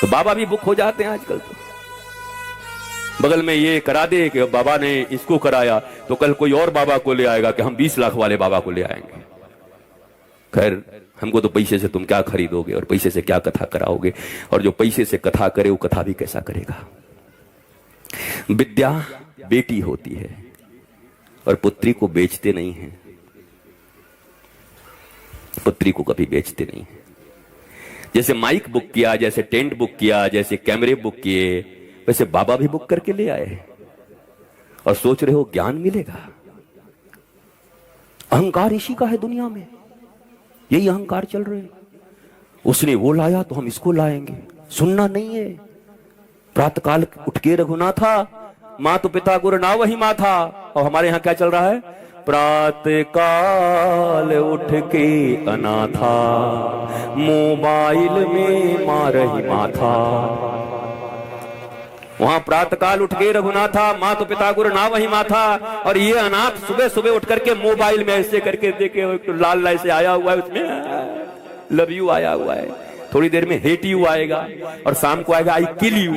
तो बाबा भी बुक हो जाते हैं आजकल। तो बगल में ये करा दे कि बाबा ने इसको कराया तो कल कोई और बाबा को ले आएगा कि हम 20 लाख वाले बाबा को ले आएंगे। खैर, हमको तो पैसे से तुम क्या खरीदोगे और पैसे से क्या कथा कराओगे, और जो पैसे से कथा करे वो कथा भी कैसा करेगा। विद्या बेटी होती है और पुत्री को बेचते नहीं है, पुत्री को कभी बेचते नहीं है। जैसे माइक बुक किया, जैसे टेंट बुक किया, जैसे कैमरे बुक किए, वैसे बाबा भी बुक करके ले आए और सोच रहे हो ज्ञान मिलेगा। अहंकार इसी का है दुनिया में, यही अहंकार चल रहे हैं। उसने वो लाया तो हम इसको लाएंगे, सुनना नहीं है। प्रातःकाल उठ के रघुनाथा, माँ तो पिता गुरु ना वही माँ था। और हमारे यहां क्या चल रहा है? प्रातःकाल उठ के अनाथा, मोबाइल में मार ही माथा। वहां प्रातःकाल उठ के रघुनाथा, माँ तो पिता गुरु ना वही माथा, और ये अनाथ सुबह सुबह उठ करके मोबाइल में ऐसे करके देखे, तो लाल लाल से आया हुआ है, उसमें लव यू आया हुआ है, थोड़ी देर में हेट यू आएगा, और शाम को आएगा आई किल यू।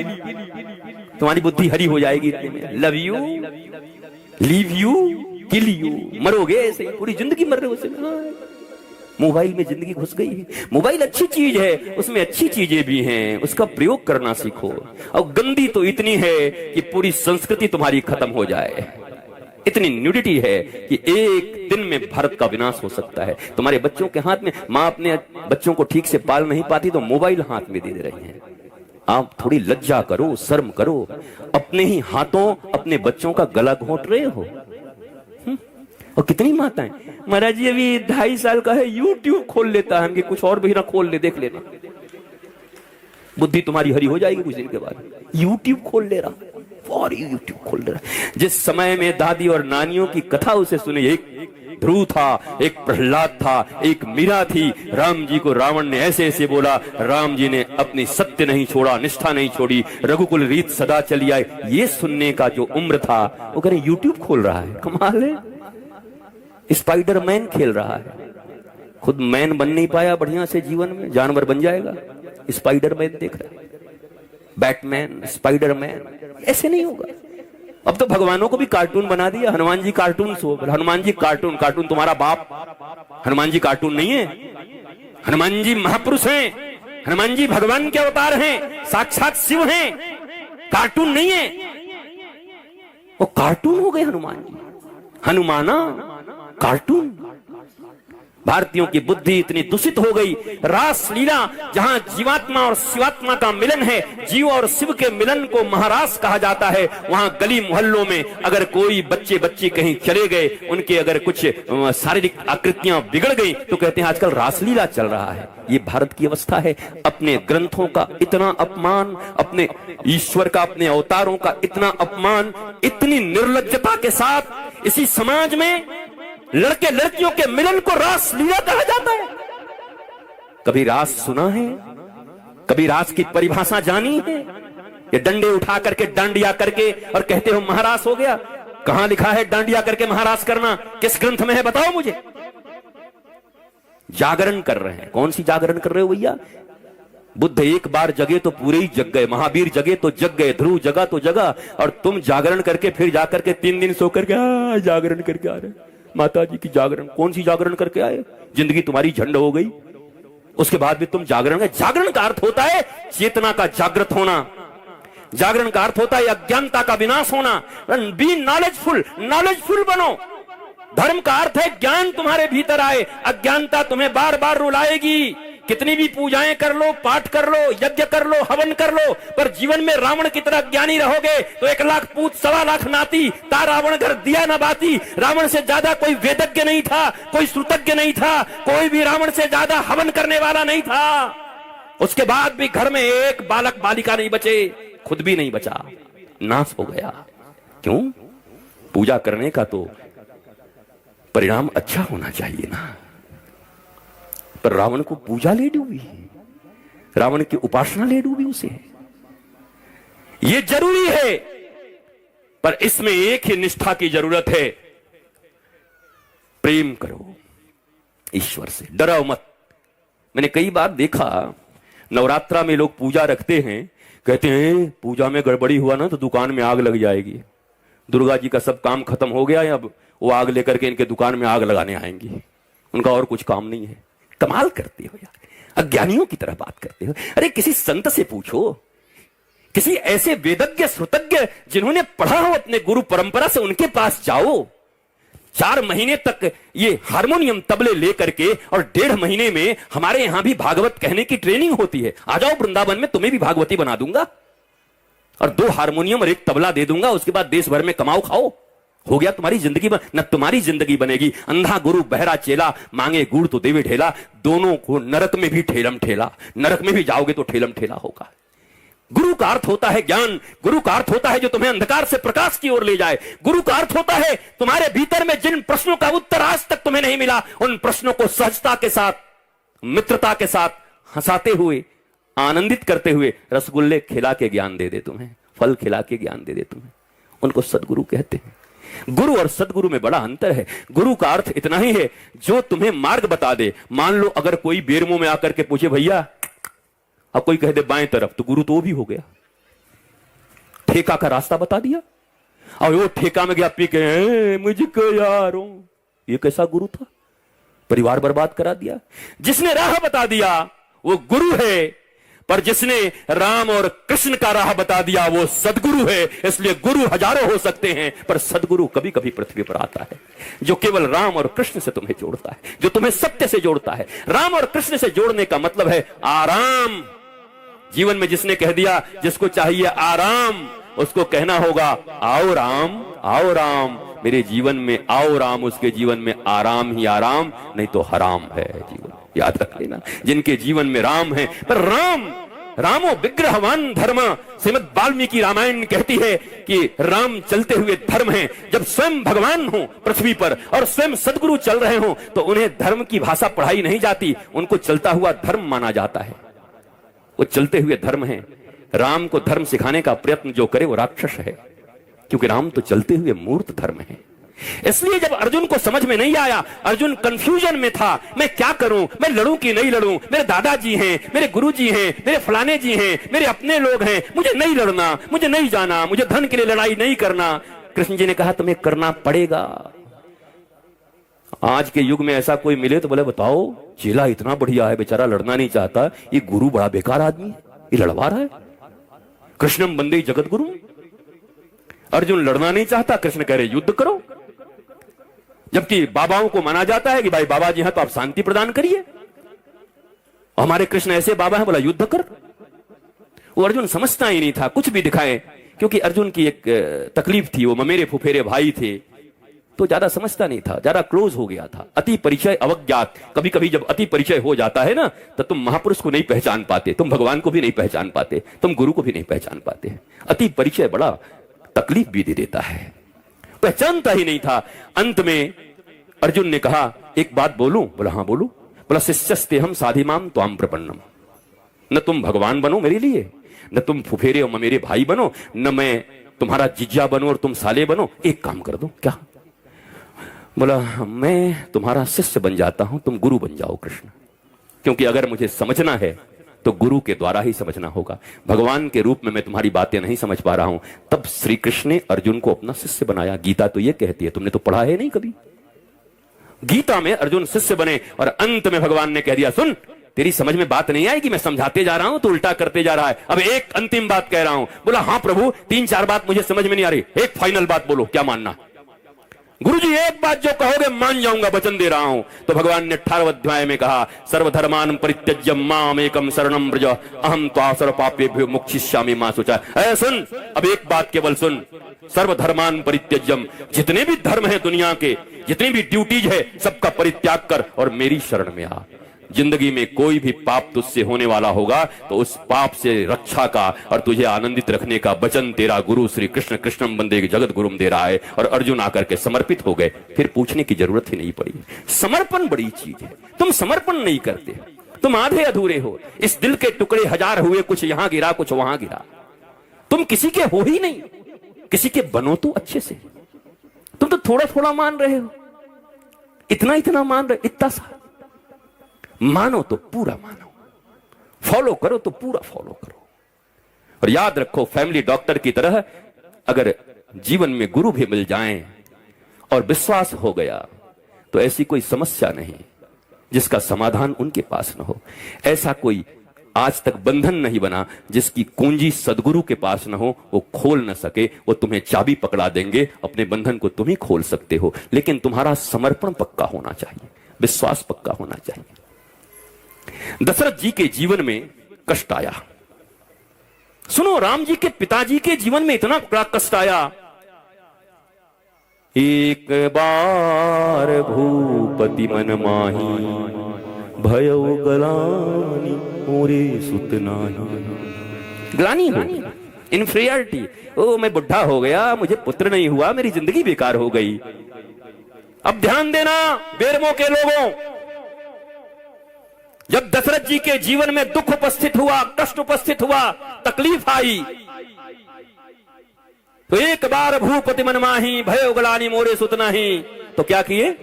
तुम्हारी बुद्धि हरी हो जाएगी इतने में। Love you, leave you, kill you, मरोगे ऐसे ही, पूरी जिंदगी मर रहे हो उसमें। मोबाइल में जिंदगी घुस गई है। मोबाइल अच्छी चीज है, उसमें अच्छी चीजें भी हैं, उसका प्रयोग करना सीखो। और गंदी तो इतनी है कि पूरी संस्कृति तुम्हारी खत्म हो जाए। इतनी न्यूडिटी है कि एक दिन में भारत का विनाश हो सकता है। तुम्हारे बच्चों के हाथ में, माँ अपने बच्चों को ठीक से पाल नहीं पाती तो मोबाइल हाथ में दे रही है। आप थोड़ी लज्जा करो, शर्म करो। अपने ही हाथों अपने बच्चों का गला घोंट रहे हो। और कितनी माताएं, महाराज जी अभी 2.5 साल का है, यूट्यूब खोल लेता है, हम कुछ और भी ना खोल ले, देख लेना, बुद्धि तुम्हारी हरी हो जाएगी कुछ दिन के बाद। यूट्यूब खोल ले रहा, और यूट्यूब खोल ले रहा। जिस समय में दादी और नानियों की कथा उसे सुने, एक ध्रुव था, एक प्रहलाद था, एक मीरा थी। राम जी को रावण ने ऐसे ऐसे बोला, राम जी ने अपनी सत्य नहीं छोड़ा, निष्ठा नहीं छोड़ी, रघुकुल रीत सदा चली आए। ये सुनने का जो उम्र था, वो कह रहे यूट्यूब खोल रहा है। कमाल है। स्पाइडरमैन खेल रहा है, खुद मैन बन नहीं पाया बढ़िया से जीवन में, जानवर बन जाएगा। स्पाइडरमैन देख रहा है, बैटमैन, स्पाइडरमैन, ऐसे नहीं होगा। अब तो भगवानों को भी कार्टून बना दिया। Hanuman ji cartoon show, Hanuman ji cartoon, cartoon तुम्हारा बाप। हनुमान जी कार्टून नहीं है, हनुमान जी महापुरुष हैं, हनुमान जी भगवान के अवतार हैं, साक्षात शिव हैं, कार्टून नहीं है। वो कार्टून हो गए हनुमान जी, हनुमाना कार्टून। भारतीयों की बुद्धि इतनी दूषित हो गई। रास लीला, जहां जीवात्मा और शिवात्मा का मिलन है, जीव और शिव के मिलन को महारास कहा जाता है, वहां गली मोहल्लों में अगर कोई बच्चे बच्ची कहीं चले गए, उनके अगर कुछ शारीरिक आकृतियां बिगड़ गई तो कहते हैं आजकल रासलीला चल रहा है। ये भारत की अवस्था है। अपने ग्रंथों का इतना अपमान, अपने ईश्वर का, अपने अवतारों का इतना अपमान, इतनी निर्लज्जता के साथ इसी समाज में लड़के लड़कियों के मिलन को रास लीला कहा जाता है। कभी रास सुना है? कभी रास की परिभाषा जानी है? ये डंडे उठा करके, डांडिया करके, और कहते हो महारास हो गया। कहां लिखा है डांडिया करके महारास करना? किस ग्रंथ में है बताओ मुझे। जागरण कर रहे हैं। कौन सी जागरण कर रहे हो भैया? बुद्ध एक बार जगे तो पूरे ही जग गए, महावीर जगे तो जग गए, ध्रुव जगा तो जगा, और तुम जागरण करके फिर जाकर के 3 दिन सो करके जागरण करके आ रहे। माता जी की जागरण, कौन सी जागरण करके आए? जिंदगी तुम्हारी झंड हो गई, उसके बाद भी तुम जागरण। जागरण का अर्थ होता है चेतना का जागृत होना। जागरण का अर्थ होता है अज्ञानता का विनाश होना। बी नॉलेजफुल, नॉलेजफुल बनो। धर्म का अर्थ है ज्ञान तुम्हारे भीतर आए। अज्ञानता तुम्हें बार बार रुलाएगी। कितनी भी पूजाएं कर लो, पाठ कर लो, यज्ञ कर लो, हवन कर लो, पर जीवन में रावण की तरह ज्ञानी रहोगे तो 1 लाख पूत 1.25 लाख नाती, ता रावण घर दिया न बाती। रावण से ज्यादा कोई वेदज्ञ नहीं था, कोई श्रुतज्ञ नहीं था, कोई भी रावण से ज्यादा हवन करने वाला नहीं था। उसके बाद भी घर में एक बालक बालिका नहीं बचे, खुद भी नहीं बचा, नाश हो गया। क्यों? पूजा करने का तो परिणाम अच्छा होना चाहिए ना। पर रावण को पूजा ले डूबी, रावण की उपासना ले डूबी उसे। ये जरूरी है, पर इसमें एक ही निष्ठा की जरूरत है। प्रेम करो ईश्वर से, डरो मत। मैंने कई बार देखा नवरात्रा में लोग पूजा रखते हैं, कहते हैं पूजा में गड़बड़ी हुआ ना तो दुकान में आग लग जाएगी। दुर्गा जी का सब काम खत्म हो गया है, अब वो आग लेकर के इनके दुकान में आग लगाने आएंगी। उनका और कुछ काम नहीं है। कमाल करते हो यार, अज्ञानियों की तरह बात करते हो। अरे किसी संत से पूछो, किसी ऐसे वेदज्ञ श्रुतज्ञ जिन्होंने पढ़ा हो अपने गुरु परंपरा से, उनके पास जाओ। 4 महीने तक ये हारमोनियम तबले लेकर के और 1.5 महीने में हमारे यहां भी भागवत कहने की ट्रेनिंग होती है। आ जाओ वृंदावन में, तुम्हें भी भागवती बना दूंगा और 2 हारमोनियम और 1 तबला दे दूंगा। उसके बाद देश भर में कमाओ खाओ, हो गया तुम्हारी जिंदगी। न तुम्हारी जिंदगी बनेगी। अंधा गुरु बहरा चेला, मांगे गुड़ तो देवे ढेला। दोनों को नरक में भी ठेलम ठेला, नरक में भी जाओगे तो ठेलम ठेला होगा। गुरु का अर्थ होता है ज्ञान। गुरु का अर्थ होता है जो तुम्हें अंधकार से प्रकाश की ओर ले जाए। गुरु का अर्थ होता है तुम्हारे भीतर में जिन प्रश्नों का उत्तर आज तक तुम्हें नहीं मिला, उन प्रश्नों को सहजता के साथ, मित्रता के साथ, हंसाते हुए, आनंदित करते हुए रसगुल्ले खिला के ज्ञान दे दे तुम्हें, फल खिला के ज्ञान दे दे तुम्हें। उनको सदगुरु कहते हैं। गुरु और सदगुरु में बड़ा अंतर है। गुरु का अर्थ इतना ही है जो तुम्हें मार्ग बता दे। मान लो अगर कोई बेरमो में आकर के पूछे भैया, अब कोई कह दे बाएं तरफ, तो गुरु तो वो भी हो गया। ठेका का रास्ता बता दिया और वो ठेका में गया पी के मुझको यारों, ये कैसा गुरु था? परिवार बर्बाद करा दिया। जिसने राह बता दिया वो गुरु है, पर जिसने राम और कृष्ण का राह बता दिया वो सदगुरु है। इसलिए गुरु हजारों हो सकते हैं, पर सदगुरु कभी कभी पृथ्वी पर आता है, जो केवल राम और कृष्ण से तुम्हें जोड़ता है, जो तुम्हें सत्य से जोड़ता है। राम और कृष्ण से जोड़ने का मतलब है आराम। जीवन में जिसने कह दिया जिसको चाहिए आराम, उसको कहना होगा आओ राम, आओ राम, मेरे जीवन में आओ राम। उसके जीवन में आराम ही आराम, नहीं तो हराम है जीवन। याद रख लेना, जिनके जीवन में राम है। पर रामो विग्रहवान धर्म, श्रीमद् वाल्मीकि रामायण कहती है कि राम चलते हुए धर्म है। जब स्वयं भगवान हो पृथ्वी पर और स्वयं सदगुरु चल रहे हो तो उन्हें धर्म की भाषा पढ़ाई नहीं जाती, उनको चलता हुआ धर्म माना जाता है। वो चलते हुए धर्म है। राम को धर्म सिखाने का प्रयत्न जो करे वो राक्षस है, क्योंकि राम तो चलते हुए मूर्त धर्म है। इसलिए जब अर्जुन को समझ में नहीं आया, अर्जुन कंफ्यूजन में था, मैं क्या करूं, मैं लड़ूं कि नहीं लड़ूं? मेरे दादाजी हैं, मेरे गुरुजी हैं, मेरे फलाने जी हैं, मेरे अपने लोग हैं, मुझे नहीं लड़ना, मुझे नहीं जाना, मुझे धन के लिए लड़ाई नहीं करना। कृष्ण जी ने कहा तुम्हें करना पड़ेगा। आज के युग में ऐसा कोई मिले तो बोले बताओ, चेला इतना बढ़िया है, बेचारा लड़ना नहीं चाहता, ये गुरु बड़ा बेकार आदमी है, ये लड़वा रहा है। कृष्णम बंदे जगत गुरु। अर्जुन लड़ना नहीं चाहता, कृष्ण कह रहे युद्ध करो। जबकि बाबाओं को माना जाता है कि भाई बाबा जी हैं तो आप शांति प्रदान करिए। हमारे कृष्ण ऐसे बाबा हैं, बोला युद्ध कर। वो अर्जुन समझता ही नहीं था कुछ भी दिखाए, क्योंकि अर्जुन की एक तकलीफ थी, वो ममेरे फुफेरे भाई थे तो ज्यादा समझता नहीं था, ज्यादा क्लोज हो गया था। अति परिचय अवज्ञात। कभी कभी जब अति परिचय हो जाता है ना, तो तुम महापुरुष को नहीं पहचान पाते, तुम भगवान को भी नहीं पहचान पाते, तुम गुरु को भी नहीं पहचान पाते। अति परिचय बड़ा तकलीफ भी दे देता है, पहचानता ही नहीं था। अंत में अर्जुन ने कहा एक बात बोलूं? बोला हाँ बोलूं। बोला शिष्यस्ते हम साधिमाम त्वाम प्रपन्नम। न तुम भगवान बनो मेरे लिए, न तुम फुफेरे और मेरे भाई बनो, न मैं तुम्हारा जिज्जा बनो और तुम साले बनो। एक काम कर दो। क्या? बोला मैं तुम्हारा शिष्य बन जाता हूं, तुम गुरु बन जाओ कृष्ण। क्योंकि अगर मुझे समझना है तो गुरु के द्वारा ही समझना होगा। भगवान के रूप में मैं तुम्हारी बातें नहीं समझ पा रहा हूं। तब श्री कृष्ण ने अर्जुन को अपना शिष्य बनाया। गीता तो ये कहती है, तुमने तो पढ़ा है नहीं कभी। गीता में अर्जुन शिष्य बने और अंत में भगवान ने कह दिया सुन, तेरी समझ में बात नहीं आएगी, मैं समझाते जा रहा हूं तो उल्टा करते जा रहा है। अब एक अंतिम बात कह रहा हूं। बोला हाँ प्रभु, 3-4 बात मुझे समझ में नहीं आ रही, एक फाइनल बात बोलो, क्या मानना? गुरुजी एक बात जो कहोगे मान जाऊंगा, वचन दे रहा हूं। तो भगवान ने 18वें अध्याय में कहा सर्वधर्मान परित्यज्य माम एकम शरणम व्रज अहम त्वा सर्व पापेभ्यो मोक्षयिष्यामि मा शुचा। ऐ सुन, अब एक बात केवल सुन, सर्वधर्मान परित्यज्यम, जितने भी धर्म है दुनिया के, जितनी भी ड्यूटीज है, सबका परित्याग कर और मेरी शरण में आ। जिंदगी में कोई भी पाप तुझसे होने वाला होगा तो उस पाप से रक्षा का और तुझे आनंदित रखने का वचन तेरा गुरु श्री कृष्ण कृष्णम बंदे जगत गुरुम दे रहा है। और अर्जुन आकर के समर्पित हो गए, फिर पूछने की जरूरत ही नहीं पड़ी। समर्पण बड़ी चीज है। तुम समर्पण नहीं करते, तुम आधे अधूरे हो। इस दिल के टुकड़े 1000 हुए, कुछ यहां गिरा कुछ वहां गिरा। तुम किसी के हो ही नहीं, किसी के बनो तो अच्छे से। तुम तो थोड़ा थोड़ा मान रहे हो, इतना इतना मान रहे, इतना सा मानो तो पूरा मानो, फॉलो करो तो पूरा फॉलो करो। और याद रखो, फैमिली डॉक्टर की तरह अगर जीवन में गुरु भी मिल जाएं और विश्वास हो गया तो ऐसी कोई समस्या नहीं जिसका समाधान उनके पास न हो। ऐसा कोई आज तक बंधन नहीं बना जिसकी कुंजी सदगुरु के पास न हो, वो खोल न सके। वो तुम्हें चाबी पकड़ा देंगे, अपने बंधन को तुम ही खोल सकते हो, लेकिन तुम्हारा समर्पण पक्का होना चाहिए, विश्वास पक्का होना चाहिए। दशरथ जी के जीवन में कष्ट आया। सुनो, राम जी के पिताजी के जीवन में इतना बड़ा कष्ट आया। एक बार भूपति मन माही, भयउ गलानी मोरे सुत नाही। ग्लानी हो, इन्फीरियरिटी, ओ मैं बुढ़ा हो गया, मुझे पुत्र नहीं हुआ, मेरी जिंदगी बेकार हो गई। अब ध्यान देना बेरमो के लोगों, जब दशरथ जी के जीवन में दुख उपस्थित हुआ, कष्ट उपस्थित हुआ, तकलीफ आई, तो एक बार भूपति मन माही, भय ग्लानि मोरे सुत नाही। तो क्या किए?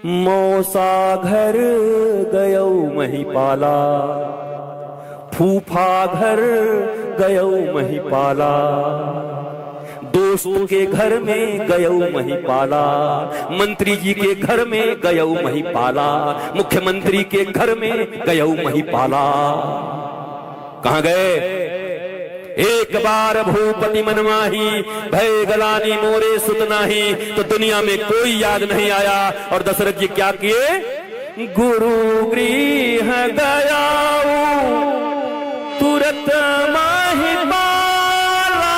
मौसा घर गयौ महिपाला, फूफा घर गयौ महिपाला, दोस्त के घर में गयौ महिपाला, मंत्री जी के घर में गयौ महिपाला, मुख्यमंत्री के घर में गयौ महिपाला। कहां गए? एक बार भूपति मन माही, भय गलानी मोरे सुत नाही। तो दुनिया में कोई याद नहीं आया। और दशरथ जी क्या किए? गुरु गृह गयाऊ तुरत माही पाला,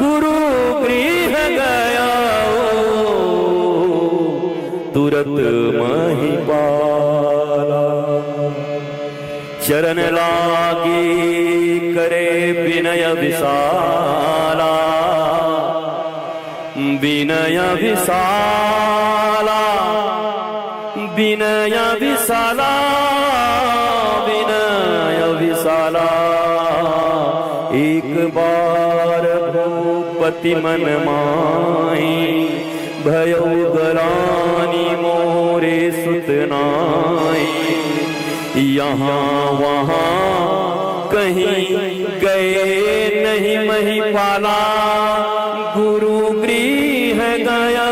गुरु गृह गयाऊ तुरत माही पाला। चरण लागी करे विनय विशाला, विनय विशाला, विनय विशाला, विनय विशाला। एक बार भूपति मन माही, भयउ गलानि मोरे सुत नाही। यहाँ वहाँ कहीं गए नहीं महिपाला, गुरु गृह गया,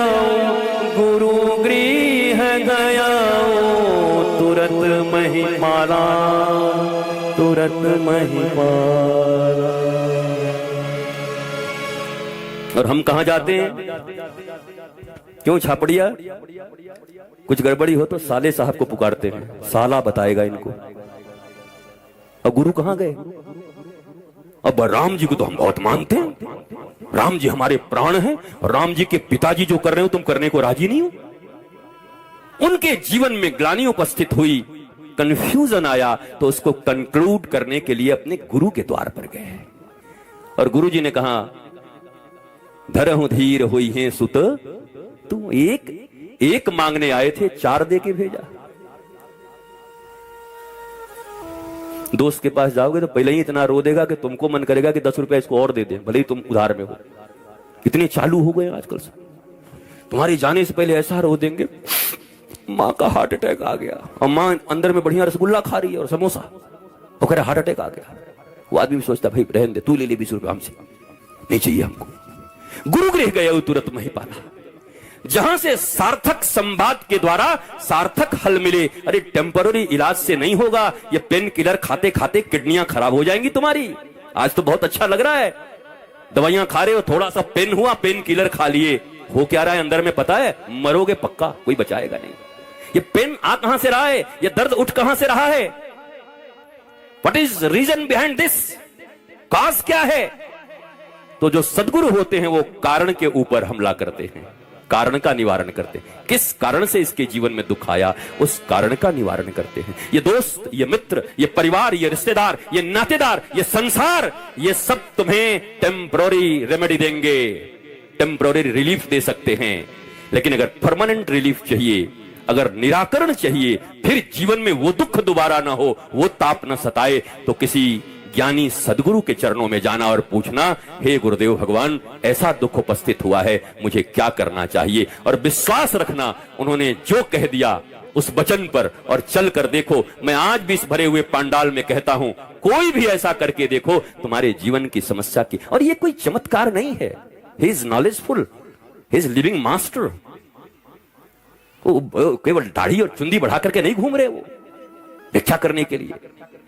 गुरु गृह गया, तुरत महिपाला, तुरत महिपाला। और हम कहाँ जाते हैं? क्यों छापड़िया? कुछ गड़बड़ी हो तो साले साहब को पुकारते हैं, साला बताएगा इनको। और गुरु कहां गए? अब राम जी को तो हम बहुत मानते हैं, राम जी हमारे प्राण हैं, और राम जी के पिताजी जो कर रहे हो तुम करने को राजी नहीं हो। उनके जीवन में ग्लानि उपस्थित हुई, कंफ्यूजन आया, तो उसको कंक्लूड करने के लिए अपने गुरु के द्वार पर गए। और गुरु जी ने कहा, धरहु धीर होई है सुत, तुम एक मांगने आए थे, 4 दे के भेजा। दोस्त के पास जाओगे तो पहले ही इतना रो देगा कि तुमको मन करेगा कि 10 रुपए इसको और दे दे, भले ही तुम उधार में हो। इतने चालू हो गए आजकल से। तुम्हारे जाने से पहले ऐसा रो देंगे, माँ का हार्ट अटैक आ गया, और माँ अंदर में बढ़िया रसगुल्ला खा रही है और समोसा, वो कह रहा हार्ट अटैक आ गया। वो आदमी भी सोचता भाई रहने दे, तू ले ले 20 रुपए हमसे, नहीं चाहिए हमको। गुरु गृह गए तुरंत महिपाला, जहां से सार्थक संवाद के द्वारा सार्थक हल मिले। अरे टेम्पररी इलाज से नहीं होगा, ये पेन किलर खाते खाते किडनियां खराब हो जाएंगी तुम्हारी। आज तो बहुत अच्छा लग रहा है, दवाइयां खा रहे हो, थोड़ा सा पेन हुआ, पेन किलर खा लिए, हो क्या रहा है अंदर में पता है? मरोगे पक्का, कोई बचाएगा नहीं। ये पेन आ कहां से रहा है? ये दर्द उठ कहां से रहा है? What is reason behind this? Cause क्या है? तो जो सदगुरु होते हैं वो कारण के ऊपर हमला करते हैं, कारण का निवारण करते हैं। किस कारण से इसके जीवन में दुख आया, उस कारण का निवारण करते हैं। ये दोस्त, ये मित्र, ये परिवार, ये रिश्तेदार, ये नातेदार, ये संसार, ये सब तुम्हें टेम्पररी रेमेडी देंगे, टेम्पररी रिलीफ दे सकते हैं। लेकिन अगर परमानेंट रिलीफ चाहिए, अगर निराकरण चाहिए, फिर जीवन में वो दुख दोबारा ना हो, वो ताप न सताए, तो किसी ज्ञानी सदगुरु के चरणों में जाना और पूछना, हे गुरुदेव भगवान, ऐसा दुख उपस्थित हुआ है, मुझे क्या करना चाहिए? और विश्वास रखना, उन्होंने जो कह दिया उस वचन पर और चल कर देखो। मैं आज भी इस भरे हुए पंडाल में कहता हूं, कोई भी ऐसा करके देखो, तुम्हारे जीवन की समस्या की। और ये कोई चमत्कार नहीं है, he is knowledgeful, he is living master. वो केवल दाढ़ी और चुंदी बढ़ा करके नहीं घूम रहे, वो व्याख्या करने के लिए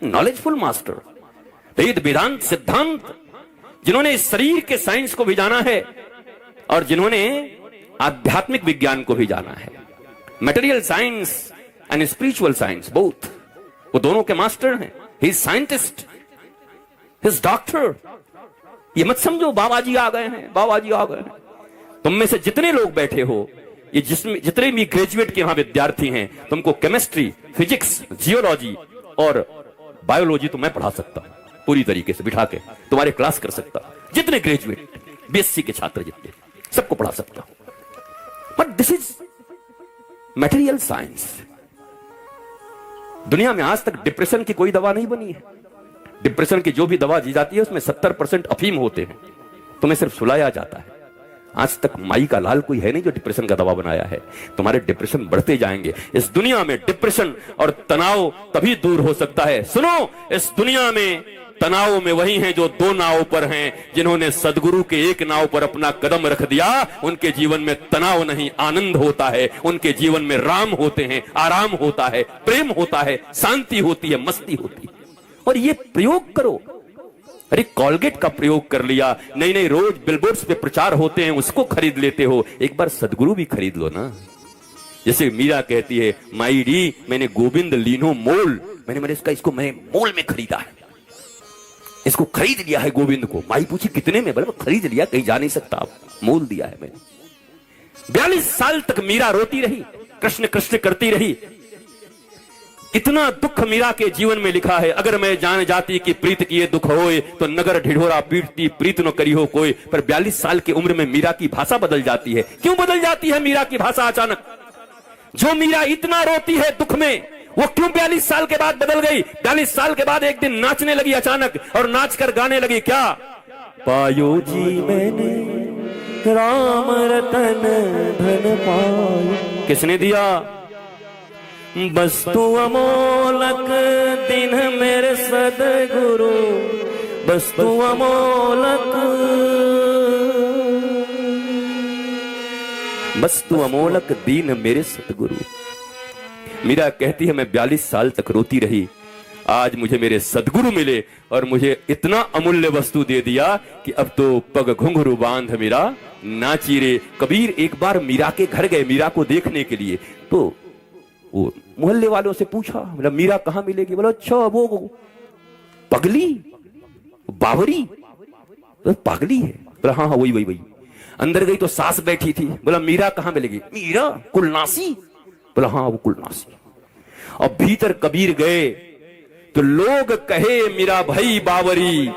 नॉलेजफुल मास्टर, वेद वेदांत सिद्धांत, जिन्होंने इस शरीर के साइंस को भी जाना है और जिन्होंने आध्यात्मिक विज्ञान को भी जाना है, material science and spiritual science both, वो दोनों के मास्टर हैं। He is scientist, he is doctor. ये मत समझो बाबा जी आ गए हैं, बाबा जी आ गए हैं। तुम में से जितने लोग बैठे हो, ये जितने भी ग्रेजुएट के यहां विद्यार्थी हैं, तुमको केमिस्ट्री, फिजिक्स, जियोलॉजी और बायोलॉजी तो मैं पढ़ा सकता हूं, पूरी तरीके से बिठा के तुम्हारे क्लास कर सकता हूं। जितने ग्रेजुएट बीएससी के छात्र जितने, सबको पढ़ा सकता हूं। But this is material science. दुनिया में आज तक डिप्रेशन की कोई दवा नहीं बनी है। डिप्रेशन की जो भी दवा दी जाती है उसमें 70% अफीम होते हैं, तुम्हें सिर्फ सुलाया जाता है। आज तक माई का लाल कोई है नहीं जो डिप्रेशन का दवा बनाया है। तुम्हारे डिप्रेशन बढ़ते जाएंगे। इस दुनिया में डिप्रेशन और तनाव तभी दूर हो सकता है। सुनो, इस दुनिया में तनाव में वही हैं जो दो नाव पर हैं। जिन्होंने सदगुरु के एक नाव पर अपना कदम रख दिया, उनके जीवन में तनाव नहीं, आनंद होता है। उनके जीवन में राम होते हैं, आराम होता है, प्रेम होता है, शांति होती है, मस्ती होती है। और ये प्रयोग करो। अरे कॉलगेट का प्रयोग कर लिया, नहीं नहीं, रोज बिलबोर्ड्स पे प्रचार होते हैं, उसको खरीद लेते हो। एक बार सदगुरु भी खरीद लो ना। जैसे मीरा कहती है, माई डी मैंने गोविंद लीनो मोल, मैंने इसको मैंने मोल में खरीदा है, इसको खरीद लिया है गोविंद को। माई पूछी कितने में? बोले खरीद लिया, कहीं जा नहीं सकता, आप मोल दिया है मैंने। 42 साल तक मीरा रोती रही, कृष्ण कृष्ण करती रही। इतना दुख मीरा के जीवन में लिखा है, अगर मैं जान जाती कि प्रीत किए दुख होए, तो नगर ढिढोरा पीटती प्रीत न करी हो कोई। पर 42 साल की उम्र में मीरा की भाषा बदल जाती है। क्यों बदल जाती है मीरा की भाषा अचानक? जो मीरा इतना रोती है दुख में, वो क्यों 42 साल के बाद बदल गई? 42 साल के बाद एक दिन नाचने लगी अचानक, और नाच कर गाने लगी क्या? पायो जी मैंने राम रतन धन पायो। किसने दिया? वस्तु अमोलक दिन मेरे सदगुरु, वस्तु अमोलक, वस्तु अमोलक दीन मेरे सतगुरु। मीरा कहती है, मैं 42 साल तक रोती रही, आज मुझे मेरे सदगुरु मिले और मुझे इतना अमूल्य वस्तु दे दिया कि अब तो पग घुंघरू बांध मीरा नाची रे। कबीर एक बार मीरा के घर गए मीरा को देखने के लिए, तो वो मोहल्ले वालों से पूछा, बोला मीरा कहां मिलेगी? बोला अच्छा वो पगली बावरी, तो पागली है। बोला हाँ हाँ वही वही वही। अंदर गई तो सास बैठी थी, बोला मीरा कहां मिलेगी? मीरा कुलनासी। बोला हाँ वो कुलनासी। और भीतर कबीर गए तो लोग कहे मीरा भाई बावरी,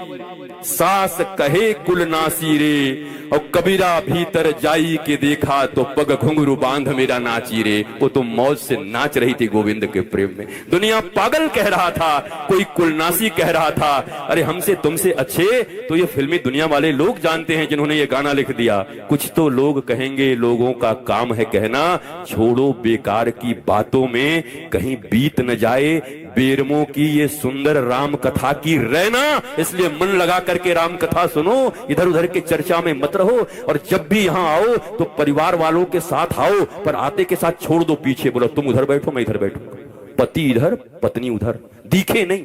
सास कहे कुलनासी रे। और कबीरा भीतर जाई के देखा तो पग घुंघरू बांध मेरा नाची रे। वो तो मौज से नाच रही थी गोविंद के प्रेम में। दुनिया पागल कह रहा था, कोई कुलनासी कह रहा था। अरे हमसे तुमसे अच्छे तो ये फिल्मी दुनिया वाले लोग जानते हैं जिन्होंने ये गाना लिख दिया। कुछ तो लोग कहेंगे, लोगों का काम है कहना, छोड़ो बेकार की बातों में कहीं बीत न जाए बेरमों की ये सुंदर राम कथा की रहना। इसलिए मन लगा करके राम कथा सुनो, इधर उधर के चर्चा में मत रहो। और जब भी यहां आओ तो परिवार वालों के साथ आओ, पर आते के साथ छोड़ दो पीछे। बोलो तुम उधर बैठो, मैं इधर बैठूंगा, पति इधर पत्नी उधर। दिखे नहीं,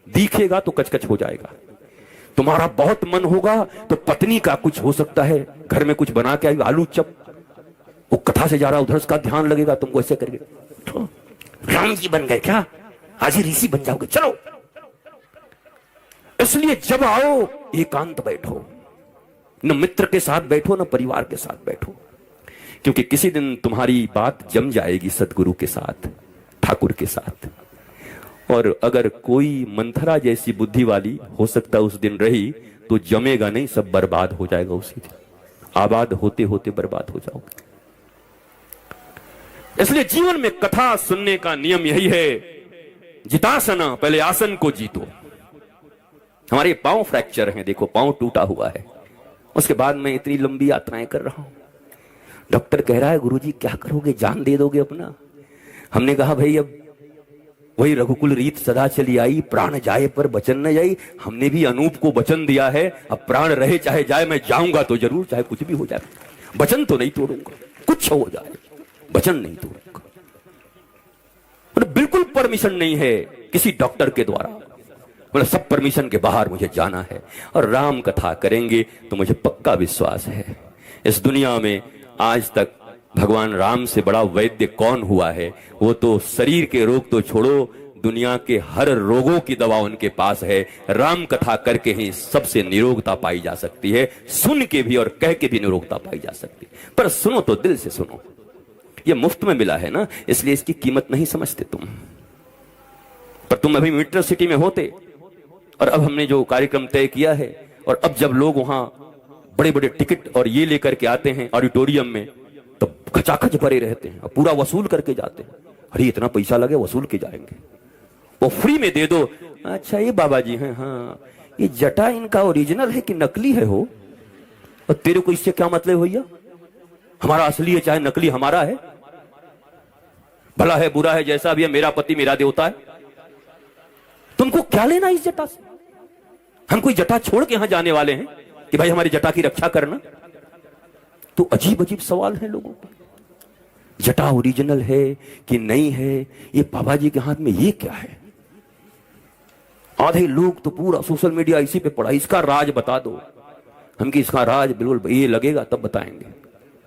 दिखेगा तो कचकच हो जाएगा। तुम्हारा बहुत मन होगा तो पत्नी का कुछ हो सकता है, घर में कुछ बना के आई आलू चप, वो कथा से जा रहा उधर उसका ध्यान लगेगा, तुमको ऐसे करके तो राम जी बन गए क्या? आज ही ऋषि बन जाओगे, चलो। इसलिए जब आओ एकांत बैठो, न मित्र के साथ बैठो न परिवार के साथ बैठो, क्योंकि किसी दिन तुम्हारी बात जम जाएगी सदगुरु के साथ, ठाकुर के साथ। और अगर कोई मंथरा जैसी बुद्धि वाली हो सकता उस दिन रही तो जमेगा नहीं, सब बर्बाद हो जाएगा उसी दिन। आबाद होते होते बर्बाद हो जाओगे। इसलिए जीवन में कथा सुनने का नियम यही है, जितासना, पहले आसन को जीतो। हमारे पांव फ्रैक्चर हैं, देखो पांव टूटा हुआ है, उसके बाद मैं इतनी लंबी यात्राएं कर रहा हूं। डॉक्टर कह रहा है गुरुजी क्या करोगे, जान दे दोगे अपना? हमने कहा भाई अब वही रघुकुल रीत सदा चली आई, प्राण जाए पर वचन न जाई। हमने भी अनूप को वचन दिया है, अब प्राण रहे चाहे जाए, मैं जाऊंगा तो जरूर, चाहे कुछ भी हो जाए। वचन तो नहीं तोड़ूंगा, कुछ हो जाए, वचन नहीं तोड़ूंगा। बिल्कुल परमिशन नहीं है किसी डॉक्टर के द्वारा, मतलब सब परमिशन के बाहर मुझे जाना है। और राम कथा करेंगे तो मुझे पक्का विश्वास है इस दुनिया में आज तक भगवान राम से बड़ा वैद्य कौन हुआ है। वो तो शरीर के रोग तो छोड़ो, दुनिया के हर रोगों की दवा उनके पास है। राम कथा करके ही सबसे निरोगता पाई जा सकती है, सुन के भी और कह के भी निरोगता पाई जा सकती है। पर सुनो तो दिल से सुनो, ये मुफ्त में मिला है ना, इसलिए इसकी कीमत नहीं समझते तुम। पर तुम अभी मेट्रो सिटी में होते, और अब हमने जो कार्यक्रम तय किया है, और अब जब लोग वहां बड़े बड़े टिकट और ये लेकर के आते हैं ऑडिटोरियम में, तो खचाखच भरे रहते हैं और पूरा वसूल करके जाते हैं। अरे इतना पैसा लगे, वसूल के जाएंगे, वो फ्री में दे दो। अच्छा ये बाबा जी हैं, हाँ ये जटा इनका ओरिजिनल है कि नकली है हो, और तेरे को इससे क्या मतलब भैया, हमारा असली है चाहे नकली हमारा है, भला है बुरा है जैसा भी है, मेरा पति मेरा देवता है, तुमको क्या लेना इस जटा से। हम कोई जटा छोड़ के यहां जाने वाले हैं कि भाई हमारी जटा की रक्षा करना। तो अजीब अजीब सवाल है लोगों के, जटा ओरिजिनल है कि नहीं है, ये बाबा जी के हाथ में ये क्या है। आधे लोग तो पूरा सोशल मीडिया इसी पे पड़ा, इसका राज बता दो। हम कि इसका राज बिल्कुल ये लगेगा तब बताएंगे,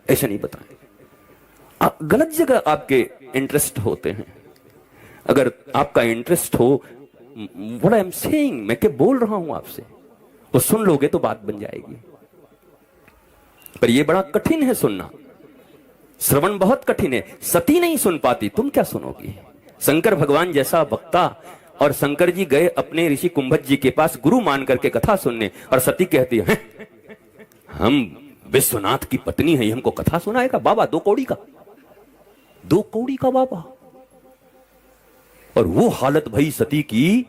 ऐसे नहीं बताएंगे। गलत जगह आपके इंटरेस्ट होते हैं। अगर आपका इंटरेस्ट हो, व्हाट आई एम सेइंग, मैं क्या बोल रहा हूं आपसे, वो सुन लोगे तो बात बन जाएगी। पर ये बड़ा कठिन है सुनना, श्रवण बहुत कठिन है। सती नहीं सुन पाती, तुम क्या सुनोगी। शंकर भगवान जैसा वक्ता, और शंकर जी गए अपने ऋषि कुंभज जी के पास गुरु मान करके कथा सुनने, और सती कहती है हम विश्वनाथ की पत्नी है, हमको कथा सुनाएगा बाबा, 2 कौड़ी का, 2 कौड़ी का बाबा। और वो हालत भई सती की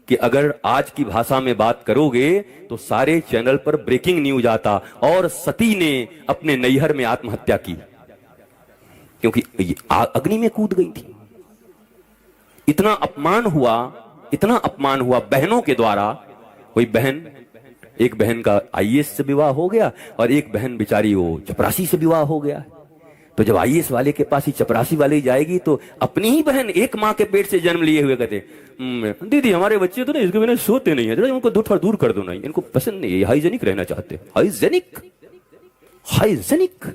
कि अगर आज की भाषा में बात करोगे तो सारे चैनल पर ब्रेकिंग न्यूज आता, और सती ने अपने नैहर में आत्महत्या की, क्योंकि अग्नि में कूद गई थी। इतना अपमान हुआ, इतना अपमान हुआ बहनों के द्वारा। कोई बहन, एक बहन का आईएएस से विवाह हो गया, और एक बहन बेचारी वो चपरासी से विवाह हो गया। तो जब आईएएस वाले के पास ही चपरासी वाले जाएगी, तो अपनी ही बहन एक माँ के पेट से जन्म लिए हुए कहते दीदी हमारे बच्चे तो ना इसके बिना सोते नहीं है, उनको दूर कर दो, नहीं इनको पसंद नहीं है, हाइजेनिक रहना चाहते। हाइजेनिक, हाइजेनिक,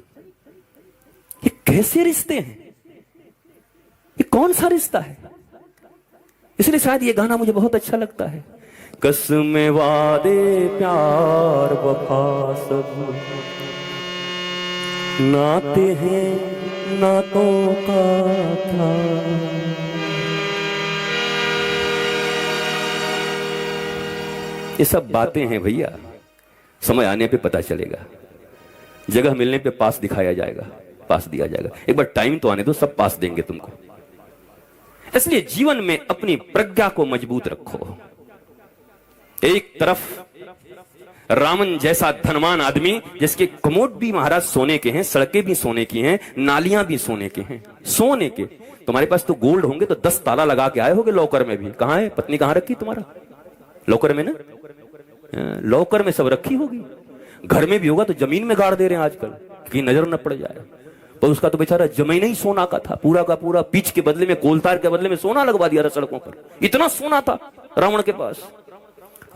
ये कैसे रिश्ते हैं, ये कौन सा रिश्ता है। इसलिए शायद ये गाना मुझे बहुत अच्छा लगता है। कसमें वादे प्यार वफा सब नाते हैं नातों का था। ये सब बातें हैं भैया, समय आने पे पता चलेगा, जगह मिलने पे पास दिखाया जाएगा, पास दिया जाएगा। एक बार टाइम तो आने दो, सब पास देंगे तुमको। इसलिए जीवन में अपनी प्रज्ञा को मजबूत रखो। एक तरफ रावण जैसा धनवान आदमी, जिसके कमोड भी महाराज सोने के हैं, सड़कें भी सोने की हैं, नालियां भी सोने के हैं, सोने के। तुम्हारे पास तो गोल्ड होंगे तो 10 ताला लगा के आए होगे लॉकर में भी। कहां है पत्नी, कहां रखी तुम्हारा, लॉकर में ना, लॉकर में सब रखी होगी। घर में भी होगा तो जमीन में गाड़ दे रहे हैं आजकल कि नजर न पड़ जाए। पर उसका तो बेचारा जमीन ही सोना का था, पूरा का पूरा। पीच के बदले में, कोलतार के बदले में सोना लगवा दिया था सड़कों पर। इतना सोना था रावण के पास।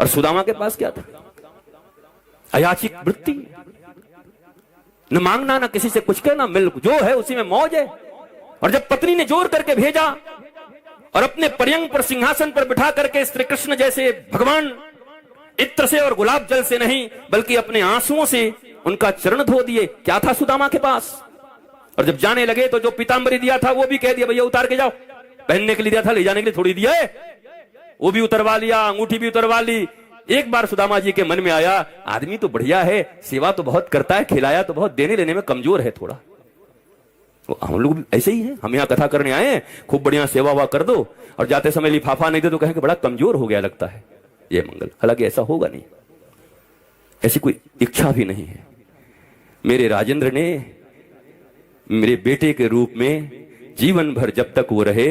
और सुदामा के पास क्या था, अयाचिक वृत्ति, न मांगना न किसी से कुछ कहना, मिल जो है उसी में मौज है। और जब पत्नी ने जोर करके भेजा और अपने पर्यंग पर, सिंहासन पर बिठा करके श्री कृष्ण जैसे भगवान इत्र से और गुलाब जल से नहीं बल्कि अपने आंसुओं से उनका चरण धो दिए, क्या था सुदामा के पास। और जब जाने लगे तो जो पीतांबरी दिया था वो भी कह दिया भैया उतार के जाओ, पहनने के लिए दिया था, ले जाने के लिए थोड़ी दिया है, वो भी उतरवा लिया, अंगूठी भी उतरवा ली। एक बार सुदामा जी के मन में आया, आदमी तो बढ़िया है, सेवा तो बहुत करता है, खिलाया तो बहुत, देने लेने में कमजोर है थोड़ा। हम लोग ऐसे ही हैं, हम यहाँ कथा करने आए हैं, खूब बढ़िया सेवा हुआ कर दो, और जाते समय लिफाफा नहीं दे तो कहेंगे बड़ा कमजोर हो गया लगता है ये मंगल। हालांकि ऐसा होगा नहीं, ऐसी कोई इच्छा भी नहीं है। मेरे राजेंद्र ने मेरे बेटे के रूप में जीवन भर जब तक वो रहे,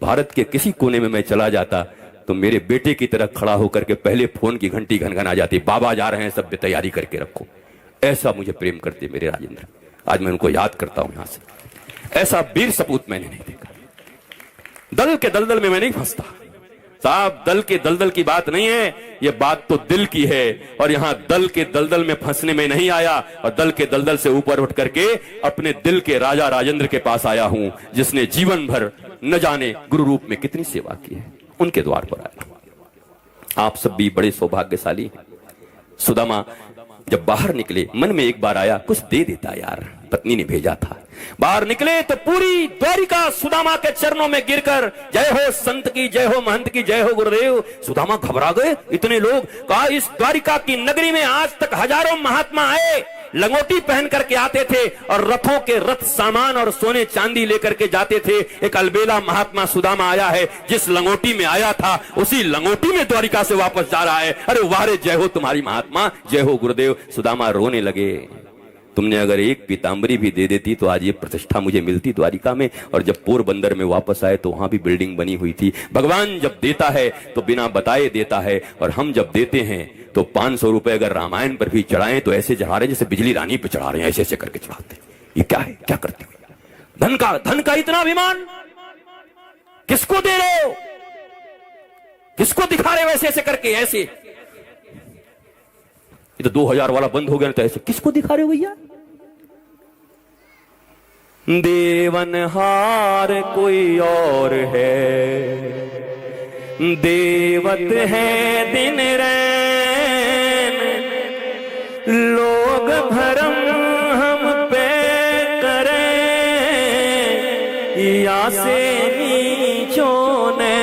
भारत के किसी कोने में मैं चला जाता तो मेरे बेटे की तरह खड़ा होकर के पहले फोन की घंटी घन आ जाती, बाबा जा रहे हैं, सब तैयारी करके रखो। ऐसा मुझे प्रेम करते मेरे राजेंद्र। आज मैं उनको याद करता हूं यहां से। ऐसा वीर सपूत मैंने नहीं देखा। दल के दलदल में मैं नहीं फंसता साहब, दल के दलदल की बात नहीं है, ये बात तो दिल की है। और यहां दल के दलदल में फंसने में नहीं आया, और दल के दलदल से ऊपर उठ करके अपने दिल के राजा राजेंद्र के पास आया हूं, जिसने जीवन भर न जाने गुरु रूप में कितनी सेवा की है, उनके द्वार पर आया। आप सब भी बड़े सौभाग्यशाली हैं। सुदामा जब बाहर निकले, मन में एक बार आया कुछ दे देता यार, पत्नी ने भेजा था। बाहर निकले तो पूरी द्वारिका सुदामा के चरणों में गिरकर जय हो संत की, जय हो महंत की, जय हो गुरुदेव। सुदामा घबरा गए, इतने लोग। कहा इस द्वारिका की नगरी में आज तक हजारों महात्मा आए, लंगोटी पहन करके आते थे और रथों के रथ सामान और सोने चांदी लेकर के जाते थे। एक अलबेला महात्मा सुदामा आया है, जिस लंगोटी में आया था उसी लंगोटी में द्वारिका से वापस जा रहा है। अरे वाह रे, जय हो तुम्हारी महात्मा, जय हो गुरुदेव। सुदामा रोने लगे, तुमने अगर एक पीतांबरी भी दे देती तो आज ये प्रतिष्ठा मुझे मिलती द्वारिका में। और जब पोरबंदर में वापस आए तो वहां भी बिल्डिंग बनी हुई थी। भगवान जब देता है तो बिना बताए देता है, और हम जब देते हैं तो 500 रुपए अगर रामायण पर भी चढ़ाएं तो ऐसे चढ़ा रहे जैसे बिजली रानी पर चढ़ा रहे हैं, ऐसे ऐसे करके चढ़ाते हैं। ये क्या है, क्या करते हो? धन का इतना अभिमान किसको दे रहे हो, किसको दिखा रहे हो ऐसे ऐसे करके? ऐसे ये तो 2000 वाला बंद हो गया, तो ऐसे किसको दिखा रहे हो भैया? देवनहार कोई और है, देवत है दिन रैन, लोग भरम हम पे करें या से नीचों ने।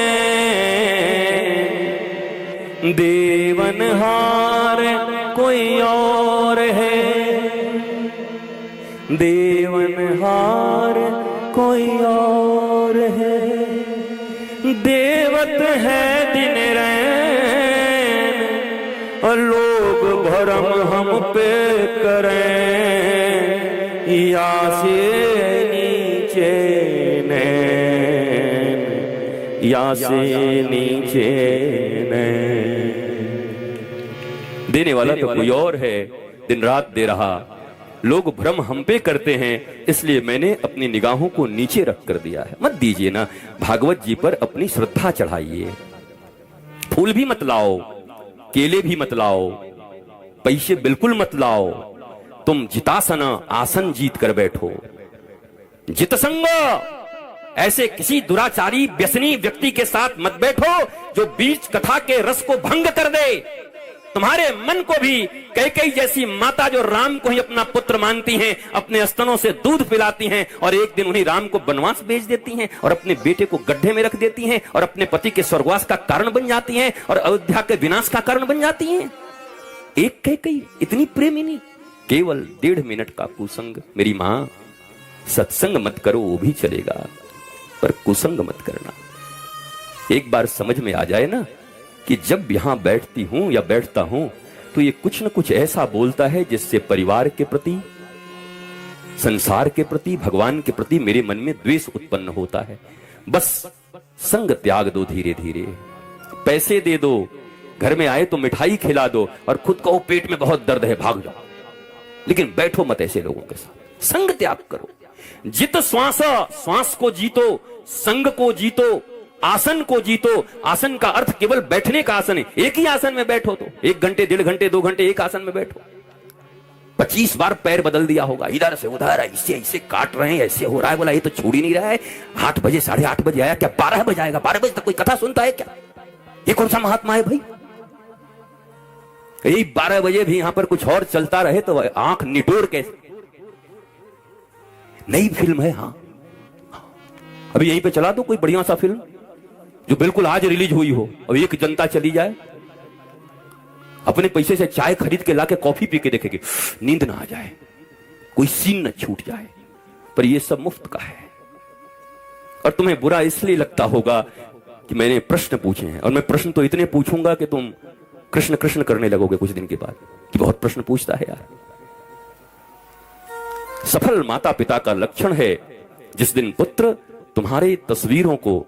देवनहार कोई और है, देवनहार कोई और है, देवत है दिन रैन, और लोग भरम हम पे करें या से नीचे नैन, या से नीचे नैन। देने वाला तो कोई और है, दिन रात दे रहा, लोग भ्रम हम पे करते हैं, इसलिए मैंने अपनी निगाहों को नीचे रख कर दिया है। मत दीजिए ना, भागवत जी पर अपनी श्रद्धा चढ़ाइए। फूल भी मत लाओ, केले भी मत लाओ, पैसे बिल्कुल मत लाओ। तुम जितासन आसन जीत कर बैठो। जितसंग, ऐसे किसी दुराचारी व्यसनी व्यक्ति के साथ मत बैठो जो बीच कथा के रस को भंग कर दे। तुम्हारे मन को भी कैकेयी जैसी माता जो राम को ही अपना पुत्र मानती हैं, अपने स्तनों से दूध पिलाती हैं, और एक दिन उन्हीं राम को वनवास भेज देती हैं, और अपने बेटे को गड्ढे में रख देती हैं, और अपने पति के स्वर्गवास का कारण बन जाती हैं, और अयोध्या के विनाश का कारण बन जाती हैं। एक कैकेयी इतनी प्रेमिनी, केवल 1.5 मिनट का कुसंग। मेरी मां, सत्संग मत करो वो भी चलेगा, पर कुसंग मत करना। एक बार समझ में आ जाए ना कि जब यहां बैठती हूं या बैठता हूं तो ये कुछ न कुछ ऐसा बोलता है जिससे परिवार के प्रति, संसार के प्रति, भगवान के प्रति मेरे मन में द्वेष उत्पन्न होता है। बस संग त्याग दो धीरे धीरे, पैसे दे दो, घर में आए तो मिठाई खिला दो, और खुद कहो पेट में बहुत दर्द है भाग जाओ, लेकिन बैठो मत ऐसे लोगों के साथ। संग त्याग करो। जित श्वास, श्वास को जीतो, संग को जीतो, आसन को जीतो। आसन का अर्थ केवल बैठने का आसन है। एक ही आसन में बैठो तो 1 घंटे, 1.5 घंटे, 2 घंटे एक आसन में बैठो। 25 बार पैर बदल दिया होगा, इधर से उधर, ऐसे ऐसे काट रहे हैं, ऐसे हो रहा है। बोला ये तो छूट ही नहीं रहा है। 8 बजे, 8:30 बजे आया, क्या 12 बजे आएगा? 12 बजे तक कोई कथा सुनता है क्या? ये कौन सा महात्मा है भाई? यही 12 बजे भी यहां पर कुछ और चलता रहे तो आंख निटोर कैसे। नई फिल्म है, हाँ अभी यहीं पे चला दो कोई बढ़िया सा फिल्म जो बिल्कुल आज रिलीज हुई हो, और एक जनता चली जाए, अपने पैसे से चाय खरीद के लाके कॉफी पी के देखेगी, नींद ना आ जाए, कोई सीन न छूट जाए। पर ये सब मुफ्त का है। और तुम्हें बुरा इसलिए लगता होगा कि मैंने प्रश्न पूछे हैं, और मैं प्रश्न तो इतने पूछूंगा कि तुम कृष्ण कृष्ण करने लगोगे कुछ दिन के बाद, कि बहुत प्रश्न पूछता है यार। सफल माता पिता का लक्षण है जिस दिन पुत्र तुम्हारे तस्वीरों को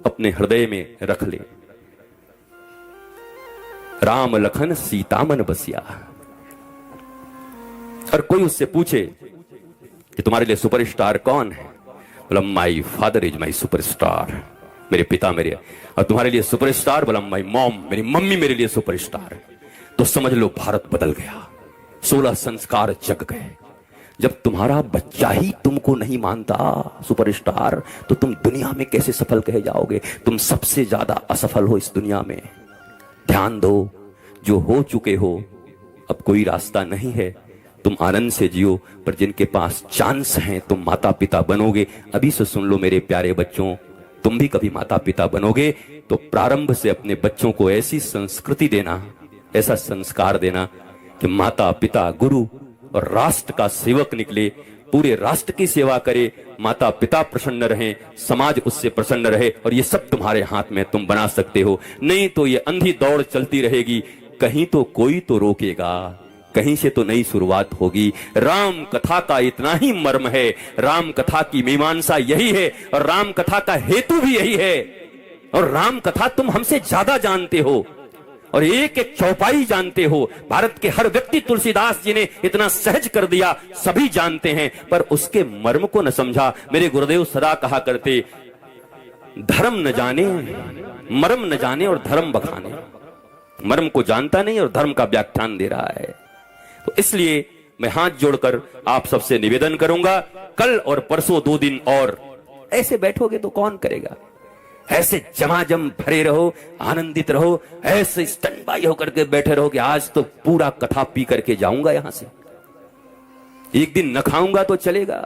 अपने हृदय में रख ले। राम लखन सीता मन बसिया। और कोई उससे पूछे कि तुम्हारे लिए सुपरस्टार कौन है, बोला my father is my superstar, मेरे पिता मेरे। और तुम्हारे लिए सुपरस्टार, बोला माई मॉम, मेरी मम्मी मेरे लिए सुपरस्टार। तो समझ लो भारत बदल गया, 16 संस्कार जग गए। जब तुम्हारा बच्चा ही तुमको नहीं मानता सुपरस्टार, तो तुम दुनिया में कैसे सफल कहे जाओगे? तुम सबसे ज्यादा असफल हो इस दुनिया में। ध्यान दो, जो हो चुके हो अब कोई रास्ता नहीं है, तुम आनंद से जियो। पर जिनके पास चांस हैं, तुम माता पिता बनोगे। अभी से सुन लो मेरे प्यारे बच्चों, तुम भी कभी माता पिता बनोगे तो प्रारंभ से अपने बच्चों को ऐसी संस्कृति देना, ऐसा संस्कार देना कि माता पिता गुरु और राष्ट्र का सेवक निकले, पूरे राष्ट्र की सेवा करे, माता पिता प्रसन्न रहें, समाज उससे प्रसन्न रहे। और ये सब तुम्हारे हाथ में, तुम बना सकते हो। नहीं तो ये अंधी दौड़ चलती रहेगी, कहीं तो कोई तो रोकेगा, कहीं से तो नई शुरुआत होगी। राम कथा का इतना ही मर्म है, राम कथा की मीमांसा यही है, और राम कथा का हेतु भी यही है। और राम कथा तुम हमसे ज्यादा जानते हो और एक एक चौपाई जानते हो। भारत के हर व्यक्ति तुलसीदास जी ने इतना सहज कर दिया, सभी जानते हैं, पर उसके मर्म को न समझा। मेरे गुरुदेव सदा कहा करते, धर्म न जाने, मर्म न जाने और धर्म बखाने। मर्म को जानता नहीं और धर्म का व्याख्यान दे रहा है। तो इसलिए मैं हाथ जोड़कर आप सबसे निवेदन करूंगा, कल और परसों 2 दिन और ऐसे बैठोगे तो कौन करेगा? ऐसे जमाजम भरे रहो, आनंदित रहो, ऐसे स्टैंड बाई होकर के बैठे रहो कि आज तो पूरा कथा पी करके जाऊंगा यहां से। एक दिन न खाऊंगा तो चलेगा,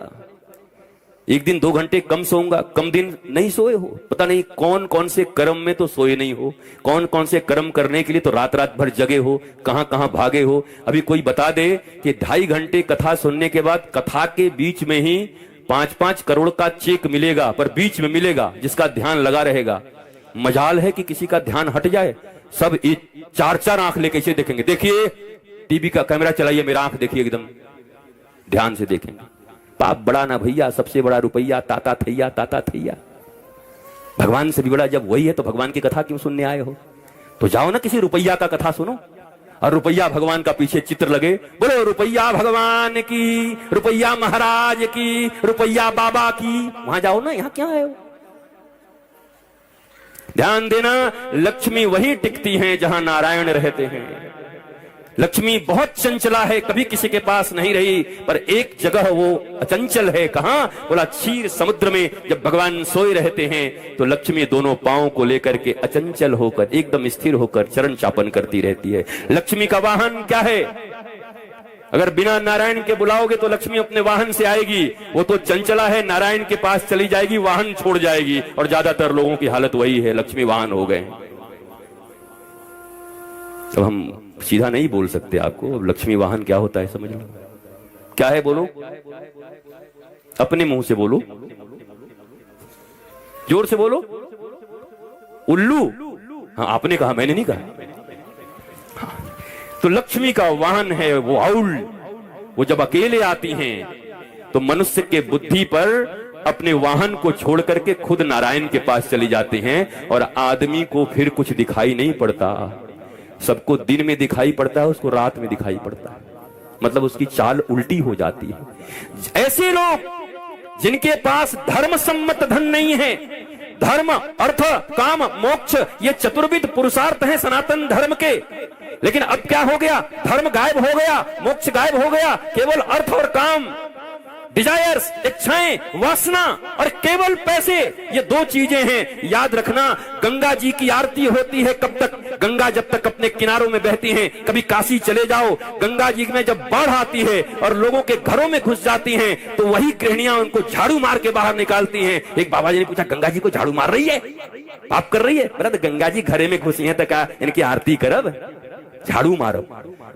एक दिन 2 घंटे कम सोऊंगा, कम दिन नहीं सोए हो, पता नहीं कौन कौन से कर्म में तो सोए नहीं हो, कौन कौन से कर्म करने के लिए तो रात रात भर जगे हो, कहां कहां भागे हो। अभी कोई बता दे कि 2.5 घंटे कथा सुनने के बाद कथा के बीच में ही 5-5 करोड़ का चेक मिलेगा, पर बीच में मिलेगा जिसका ध्यान लगा रहेगा। मजाल है कि किसी का ध्यान हट जाए, सब 4-4 आंख लेके इसे देखेंगे। देखिए टीवी का कैमरा चलाइए, मेरा आंख देखिए, एकदम ध्यान से देखेंगे। पाप बड़ा ना भैया, सबसे बड़ा रुपया, ताता थैया, ताता थैया। भगवान से भी बड़ा जब वही है तो भगवान की कथा क्यों सुनने आए हो? तो जाओ ना किसी रुपया का कथा सुनो, और रुपया भगवान का पीछे चित्र लगे, बोलो रुपया भगवान की, रुपया महाराज की, रुपया बाबा की, वहां जाओ ना, यहां क्या आए हो? ध्यान देना, लक्ष्मी वही टिकती हैं जहां नारायण रहते हैं। लक्ष्मी बहुत चंचला है, कभी किसी के पास नहीं रही, पर एक जगह वो अचंचल है। कहां? बोला क्षीर समुद्र में। जब भगवान सोए रहते हैं तो लक्ष्मी दोनों पांव को लेकर के अचंचल होकर, एकदम स्थिर होकर चरण चापन करती रहती है। लक्ष्मी का वाहन क्या है? अगर बिना नारायण के बुलाओगे तो लक्ष्मी अपने वाहन से आएगी, वो तो चंचला है, नारायण के पास चली जाएगी, वाहन छोड़ जाएगी। और ज्यादातर लोगों की हालत वही है, लक्ष्मी वाहन हो गए। अब हम सीधा नहीं बोल सकते आपको, अब लक्ष्मी वाहन क्या होता है समझ लो। क्या है बोलो, अपने मुंह से बोलो, जोर से बोलो। उल्लू? हाँ आपने कहा, मैंने नहीं कहा। हाँ। तो लक्ष्मी का वाहन है वो आउल। वो जब अकेले आती हैं तो मनुष्य के बुद्धि पर अपने वाहन को छोड़ करके खुद नारायण के पास चली जाते हैं, और आदमी को फिर कुछ दिखाई नहीं पड़ता। सबको दिन में दिखाई पड़ता है, उसको रात में दिखाई पड़ता है, मतलब उसकी चाल उल्टी हो जाती है। ऐसे लोग जिनके पास धर्म सम्मत धन नहीं है, धर्म अर्थ काम मोक्ष ये चतुर्विध पुरुषार्थ हैं सनातन धर्म के, लेकिन अब क्या हो गया? धर्म गायब हो गया, मोक्ष गायब हो गया, केवल अर्थ और काम, डिजायर्स, इच्छाएं, वासना और केवल पैसे, ये 2 चीजें हैं। याद रखना, गंगा जी की आरती होती है कब तक? गंगा जब तक अपने किनारों में बहती हैं। कभी काशी चले जाओ, गंगा जी में जब बाढ़ आती है और लोगों के घरों में घुस जाती हैं, तो वही गृहिणियां उनको झाड़ू मार के बाहर निकालती हैं। एक बाबा जी ने पूछा, गंगा जी को झाड़ू मार रही है, पाप कर रही है? बोला तो गंगा जी घरे में घुसी है तो क्या इनकी आरती करब, झाड़ू मारो।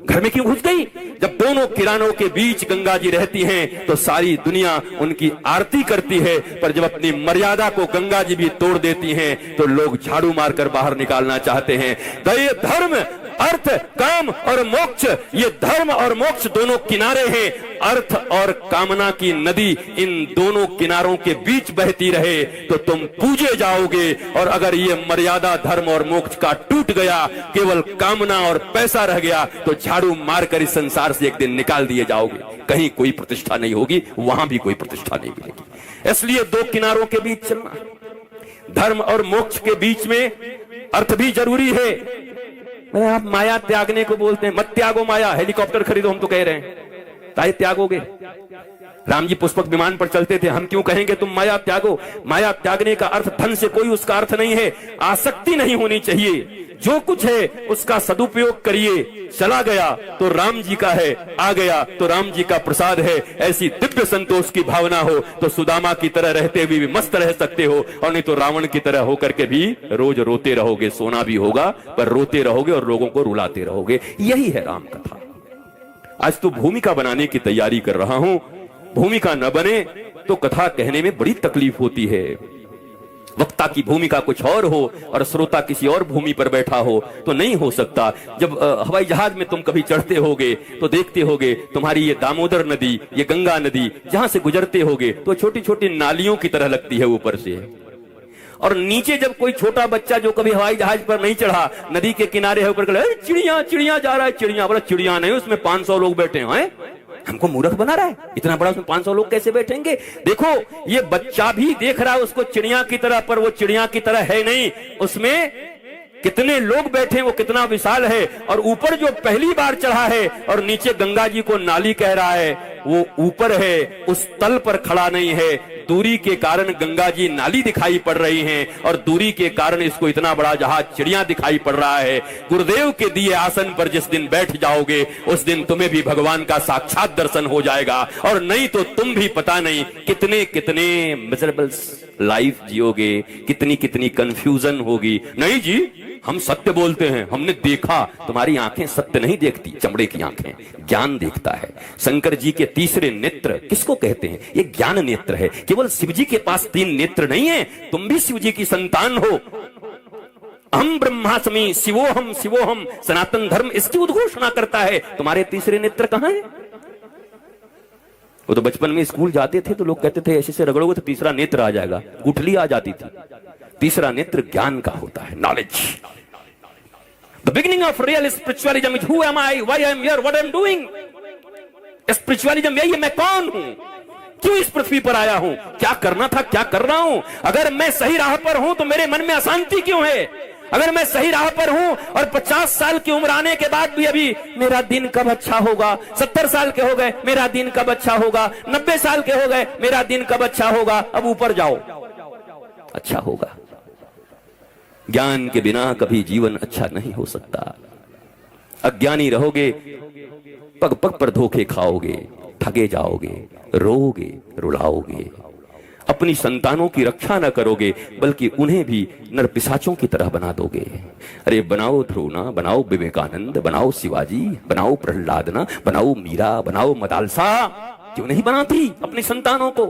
घर में क्यों घुस गई? जब दोनों किरानों के बीच गंगा जी रहती हैं तो सारी दुनिया उनकी आरती करती है, पर जब अपनी मर्यादा को गंगा जी भी तोड़ देती हैं तो लोग झाड़ू मारकर बाहर निकालना चाहते हैं। तो ये धर्म अर्थ, काम और मोक्ष, ये धर्म और मोक्ष दोनों किनारे हैं। अर्थ और कामना की नदी इन दोनों किनारों के बीच बहती रहे तो तुम पूजे जाओगे, और अगर ये मर्यादा धर्म और मोक्ष का टूट गया, केवल कामना और पैसा रह गया, तो झाड़ू मारकर इस संसार से एक दिन निकाल दिए जाओगे। कहीं कोई प्रतिष्ठा नहीं होगी, वहां भी कोई प्रतिष्ठा नहीं मिलेगी। इसलिए दो किनारों के बीच चलना, धर्म और मोक्ष के बीच में अर्थ भी जरूरी है। आप माया त्यागने को बोलते हैं, मत त्यागो माया, हेलीकॉप्टर खरीदो हम तो कह रहे हैं, ताई त्यागोगे। राम जी पुष्पक विमान पर चलते थे, हम क्यों कहेंगे तुम माया त्यागो। माया त्यागने का अर्थ धन से कोई उसका अर्थ नहीं है, आसक्ति नहीं होनी चाहिए। जो कुछ है उसका सदुपयोग करिए, चला गया तो राम जी का है, आ गया तो राम जी का प्रसाद है। ऐसी दिव्य संतोष की भावना हो तो सुदामा की तरह रहते हुए भी मस्त रह सकते हो, और नहीं तो रावण की तरह होकर के भी रोज रोते रहोगे। सोना भी होगा पर रोते रहोगे और लोगों को रुलाते रहोगे। यही है राम कथा। आज तो भूमिका बनाने की तैयारी कर रहा हूं, भूमिका न बने तो कथा कहने में बड़ी तकलीफ होती है। वक्ता की भूमिका कुछ और हो और श्रोता किसी और भूमि पर बैठा हो तो नहीं हो सकता। जब हवाई जहाज में तुम कभी चढ़ते होगे तो देखते होगे तुम्हारी ये दामोदर नदी, ये गंगा नदी जहां से गुजरते होगे तो छोटी छोटी नालियों की तरह लगती है ऊपर से, और नीचे जब कोई छोटा बच्चा जो कभी हवाई जहाज पर नहीं चढ़ा, नदी के किनारे है ऊपर, चिड़िया चिड़िया जा रहा है, चिड़िया। बोला चिड़िया नहीं, उसमें 500 लोग बैठे हैं, हमको मूर्ख बना रहा है, इतना बड़ा उसमें 500 लोग कैसे बैठेंगे। देखो ये बच्चा भी देख रहा है उसको चिड़िया की तरह, पर वो चिड़िया की तरह है नहीं, उसमें कितने लोग बैठे, वो कितना विशाल है। और ऊपर जो पहली बार चढ़ा है और नीचे गंगा जी को नाली कह रहा है, वो ऊपर है, उस तल पर खड़ा नहीं है। दूरी के कारण गंगा जी नाली दिखाई पड़ रही हैं, और दूरी के कारण इसको इतना बड़ा जहाज चिड़िया दिखाई पड़ रहा है। गुरुदेव के दिए आसन पर जिस दिन बैठ जाओगे उस दिन तुम्हें भी भगवान का साक्षात दर्शन हो जाएगा, और नहीं तो तुम भी पता नहीं कितने कितने मिजरेबल लाइफ जियोगे, कितनी कितनी कंफ्यूजन होगी। नहीं जी हम सत्य बोलते हैं, हमने देखा। तुम्हारी आंखें सत्य नहीं देखती, चमड़े की आंखें, ज्ञान देखता है। शंकर जी के तीसरे नेत्र किसको कहते हैं? ये ज्ञान नेत्र है। केवल शिव जी के पास 3 नेत्र नहीं है, तुम भी शिव जी की संतान हो। हम ब्रह्मास्मि शिवोहम शिवोहम, सनातन धर्म इसकी उद्घोषणा करता है। तुम्हारे तीसरे नेत्र कहां है? वो तो बचपन में स्कूल जाते थे तो लोग कहते थे ऐसे से रगड़ोगे तो तीसरा नेत्र आ जाएगा, गुठली आ जाती थी। तीसरा नेत्र ज्ञान का होता है, knowledge. The beginning of real spiritualism is who am I, why I am here, what I am doing. Spiritualism यही है, मैं कौन हूं, क्यों इस पृथ्वी पर आया हूं, क्या करना था, क्या कर रहा हूं। अगर मैं सही राह पर हूं तो मेरे मन में अशांति क्यों है? अगर मैं सही राह पर हूं और 50 साल की उम्र आने के बाद भी अभी मेरा दिन कब अच्छा होगा, 70 साल के हो गए मेरा दिन कब अच्छा होगा, 90 साल के हो गए मेरा दिन कब अच्छा होगा, अब ऊपर जाओ अच्छा होगा। ज्ञान के बिना कभी जीवन अच्छा नहीं हो सकता। अज्ञानी रहोगे, पग पग पर धोखे खाओगे, ठगे जाओगे, रोओगे, रुलाओगे, अपनी संतानों की रक्षा न करोगे बल्कि उन्हें भी नरपिशाचों की तरह बना दोगे। अरे बनाओ ध्रुवना, बनाओ विवेकानंद, बनाओ शिवाजी, बनाओ प्रहलादना, बनाओ मीरा, बनाओ मदालसा। क्यों नहीं बनाती अपनी संतानों को?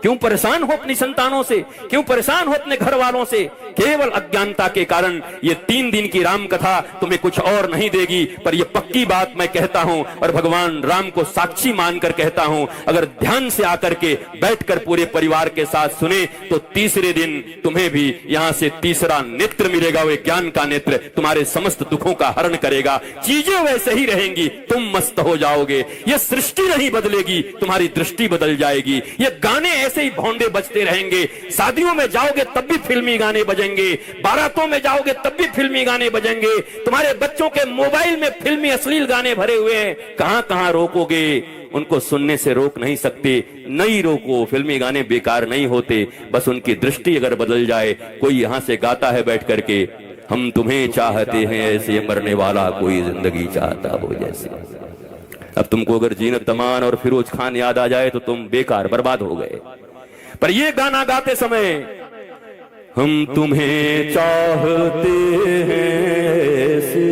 क्यों परेशान हो अपनी संतानों से? क्यों परेशान हो अपने घर वालों से? केवल अज्ञानता के कारण ये 3 दिन की राम कथा तुम्हें कुछ और नहीं देगी। पर ये पक्की बात मैं कहता हूं और भगवान राम को साक्षी मानकर कहता हूं, अगर ध्यान से आकर के बैठकर पूरे परिवार के साथ सुने तो तीसरे दिन तुम्हें भी यहां से तीसरा नेत्र मिलेगा। वो ज्ञान का नेत्र तुम्हारे समस्त दुखों का हरण करेगा। चीजें वैसे ही रहेंगी, तुम मस्त हो जाओगे। ये सृष्टि नहीं बदलेगी, तुम्हारी दृष्टि बदल जाएगी। ये गाने ऐसे ही भौंडे बजते रहेंगे। शादियों में जाओगे तब भी फिल्मी गाने बजेंगे, बारातों में जाओगे तब भी फिल्मी गाने बजेंगे। तुम्हारे बच्चों के मोबाइल में फिल्मी अश्लील गाने भरे हुए हैं, कहां कहां रोकोगे? उनको सुनने से रोक नहीं सकते, नहीं रोको। फिल्मी गाने बेकार नहीं होते, बस उनकी दृष्टि अगर बदल जाए। कोई यहां से गाता है बैठ करके, हम तुम्हें चाहते हैं ऐसे, मरने वाला कोई जिंदगी चाहता हो जैसे। अब तुमको अगर जीनत तमान और फिरोज खान याद आ जाए तो तुम बेकार बर्बाद हो गए। पर ये गाना गाते समय हम तुम्हें चाहते हैं से,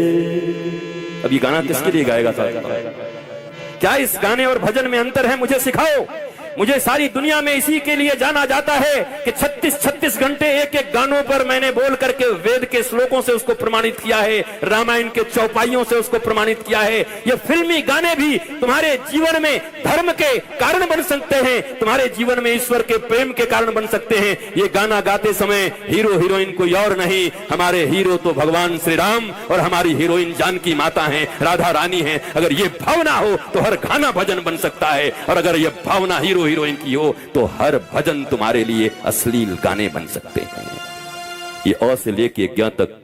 अब ये गाना किसके लिए गाएगा साहब? क्या इस गाने और भजन में अंतर है? मुझे सिखाओ। मुझे सारी दुनिया में इसी के लिए जाना जाता है कि 36 घंटे एक एक गानों पर मैंने बोल करके वेद के श्लोकों से उसको प्रमाणित किया है, रामायण के चौपाइयों से उसको प्रमाणित किया है। ये फिल्मी गाने भी तुम्हारे जीवन में धर्म के कारण बन सकते हैं, तुम्हारे जीवन में ईश्वर के प्रेम के कारण बन सकते हैं। ये गाना गाते समय हीरो हीरोइन कोई और नहीं, हमारे हीरो तो भगवान श्री राम और हमारी हीरोइन जानकी माता हैं, राधा रानी हैं। अगर ये भावना हो तो हर गाना भजन बन सकता है, और अगर ये भावना हीरो हीरोइन की हो तो हर भजन तुम्हारे लिए अश्लील गाने बन सकते हैं। ये अ से लेके ज्ञ तक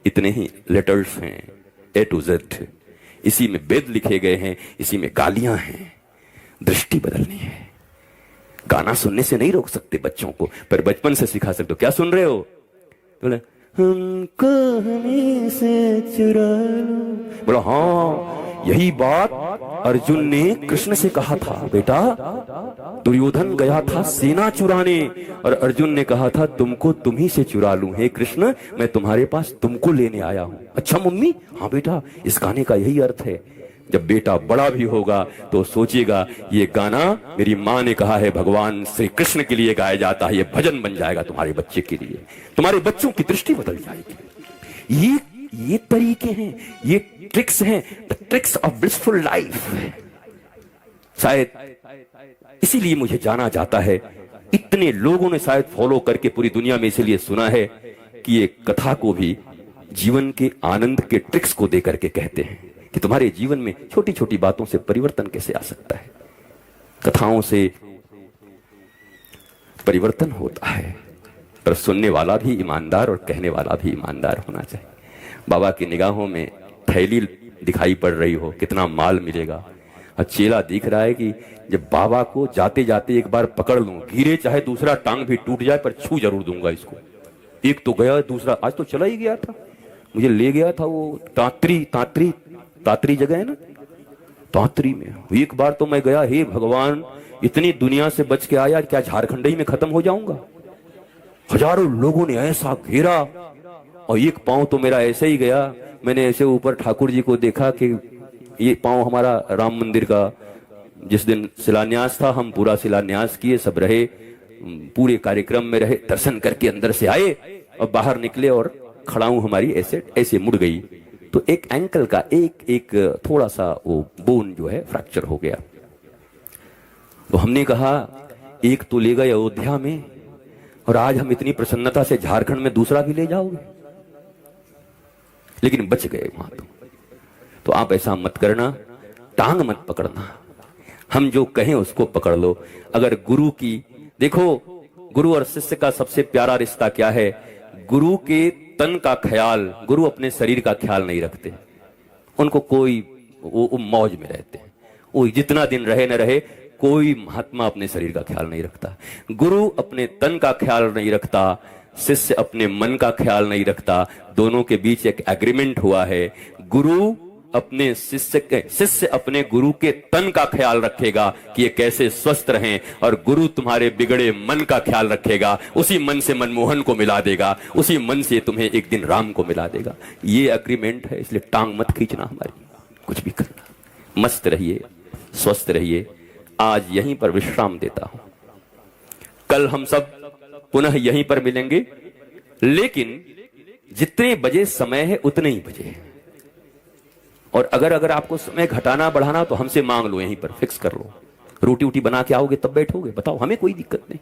इतने ही लेटर्स हैं, ए टू जेड। इसी में वेद लिखे गए हैं, इसी में गालियां हैं। दृष्टि बदलनी है। गाना सुनने से नहीं रोक सकते बच्चों को, पर बचपन से सिखा सकते हो। क्या सुन रहे हो? बोले हमको हमें से चुरा लो। बोलो हाँ, यही बात अर्जुन ने कृष्ण से कहा था। बेटा, दुर्योधन गया था सेना चुराने और अर्जुन ने कहा था तुमको तुम ही से चुरा लूं। हे कृष्ण, मैं तुम्हारे पास तुमको लेने आया हूं। अच्छा मम्मी? हाँ बेटा, इस गाने का यही अर्थ है। जब बेटा बड़ा भी होगा तो सोचिएगा ये गाना मेरी माँ ने कहा है, भगवान श्री कृष्ण के लिए गाया जाता है, ये भजन बन जाएगा तुम्हारे बच्चे के लिए। तुम्हारे बच्चों की दृष्टि बदल जाएगी। ये तरीके हैं, ये ट्रिक्स हैं, the tricks of blissful life. शायद इसीलिए मुझे जाना जाता है, इतने लोगों ने शायद फॉलो करके पूरी दुनिया में इसीलिए सुना है कि ये कथा को भी जीवन के आनंद के ट्रिक्स को दे करके कहते हैं कि तुम्हारे जीवन में छोटी छोटी बातों से परिवर्तन कैसे आ सकता है। कथाओं से परिवर्तन होता है, पर सुनने वाला भी ईमानदार और कहने वाला भी ईमानदार होना चाहिए। बाबा की निगाहों में थैली दिखाई पड़ रही हो, कितना माल मिलेगा, और चेला दिख रहा है कि जब बाबा को जाते जाते एक बार पकड़ लूं, गिरे चाहे दूसरा टांग भी टूट जाए पर छू जरूर दूंगा इसको। एक तो गया, दूसरा आज तो चला ही गया था, मुझे ले गया था वो तात्री जगह है ना, तात्री में। एक बार तो मैं गया, हे भगवान, इतनी दुनिया से बच के आया, क्या झारखंड ही में खत्म हो जाऊंगा? हजारों लोगों ने ऐसा घेरा और एक पांव तो मेरा ऐसे ही गया। मैंने ऐसे ऊपर ठाकुर जी को देखा कि ये पांव हमारा राम मंदिर का, जिस दिन शिलान्यास था हम पूरा शिलान्यास किए, सब रहे, पूरे कार्यक्रम में रहे, दर्शन करके अंदर से आए और बाहर निकले और खड़ाऊ हमारी ऐसे मुड़ गई। तो एक एंकल का एक थोड़ा सा वो बोन जो है फ्रैक्चर हो गया। तो हमने कहा एक तो ले गए अयोध्या में, और आज हम इतनी प्रसन्नता से झारखंड में दूसरा भी ले जाओगे, लेकिन बच गए वहां। तो आप ऐसा मत करना, टांग मत पकड़ना, हम जो कहें उसको पकड़ लो। अगर गुरु की, देखो गुरु और शिष्य का सबसे प्यारा रिश्ता क्या है? गुरु के तन का ख्याल, गुरु अपने शरीर का ख्याल नहीं रखते, उनको कोई वो मौज में रहते हैं। वो जितना दिन रहे न रहे, कोई महात्मा अपने शरीर का ख्याल नहीं रखता। गुरु अपने तन का ख्याल नहीं रखता, शिष्य अपने मन का ख्याल नहीं रखता। दोनों के बीच एक एग्रीमेंट हुआ है, गुरु अपने शिष्य अपने गुरु के तन का ख्याल रखेगा कि ये कैसे स्वस्थ रहें, और गुरु तुम्हारे बिगड़े मन का ख्याल रखेगा। उसी मन से मनमोहन को मिला देगा, उसी मन से तुम्हें एक दिन राम को मिला देगा। ये एग्रीमेंट है, इसलिए टांग मत खींचना हमारी, कुछ भी करना। मस्त रहिए, स्वस्थ रहिए। आज यहीं पर विश्राम देता हूं, कल हम सब पुनः यहीं पर मिलेंगे, लेकिन जितने बजे समय है उतने ही बजे। और अगर आपको समय घटाना बढ़ाना तो हमसे मांग लो, यहीं पर फिक्स कर लो। रोटी वोटी बना के आओगे तब बैठोगे, बताओ, हमें कोई दिक्कत नहीं।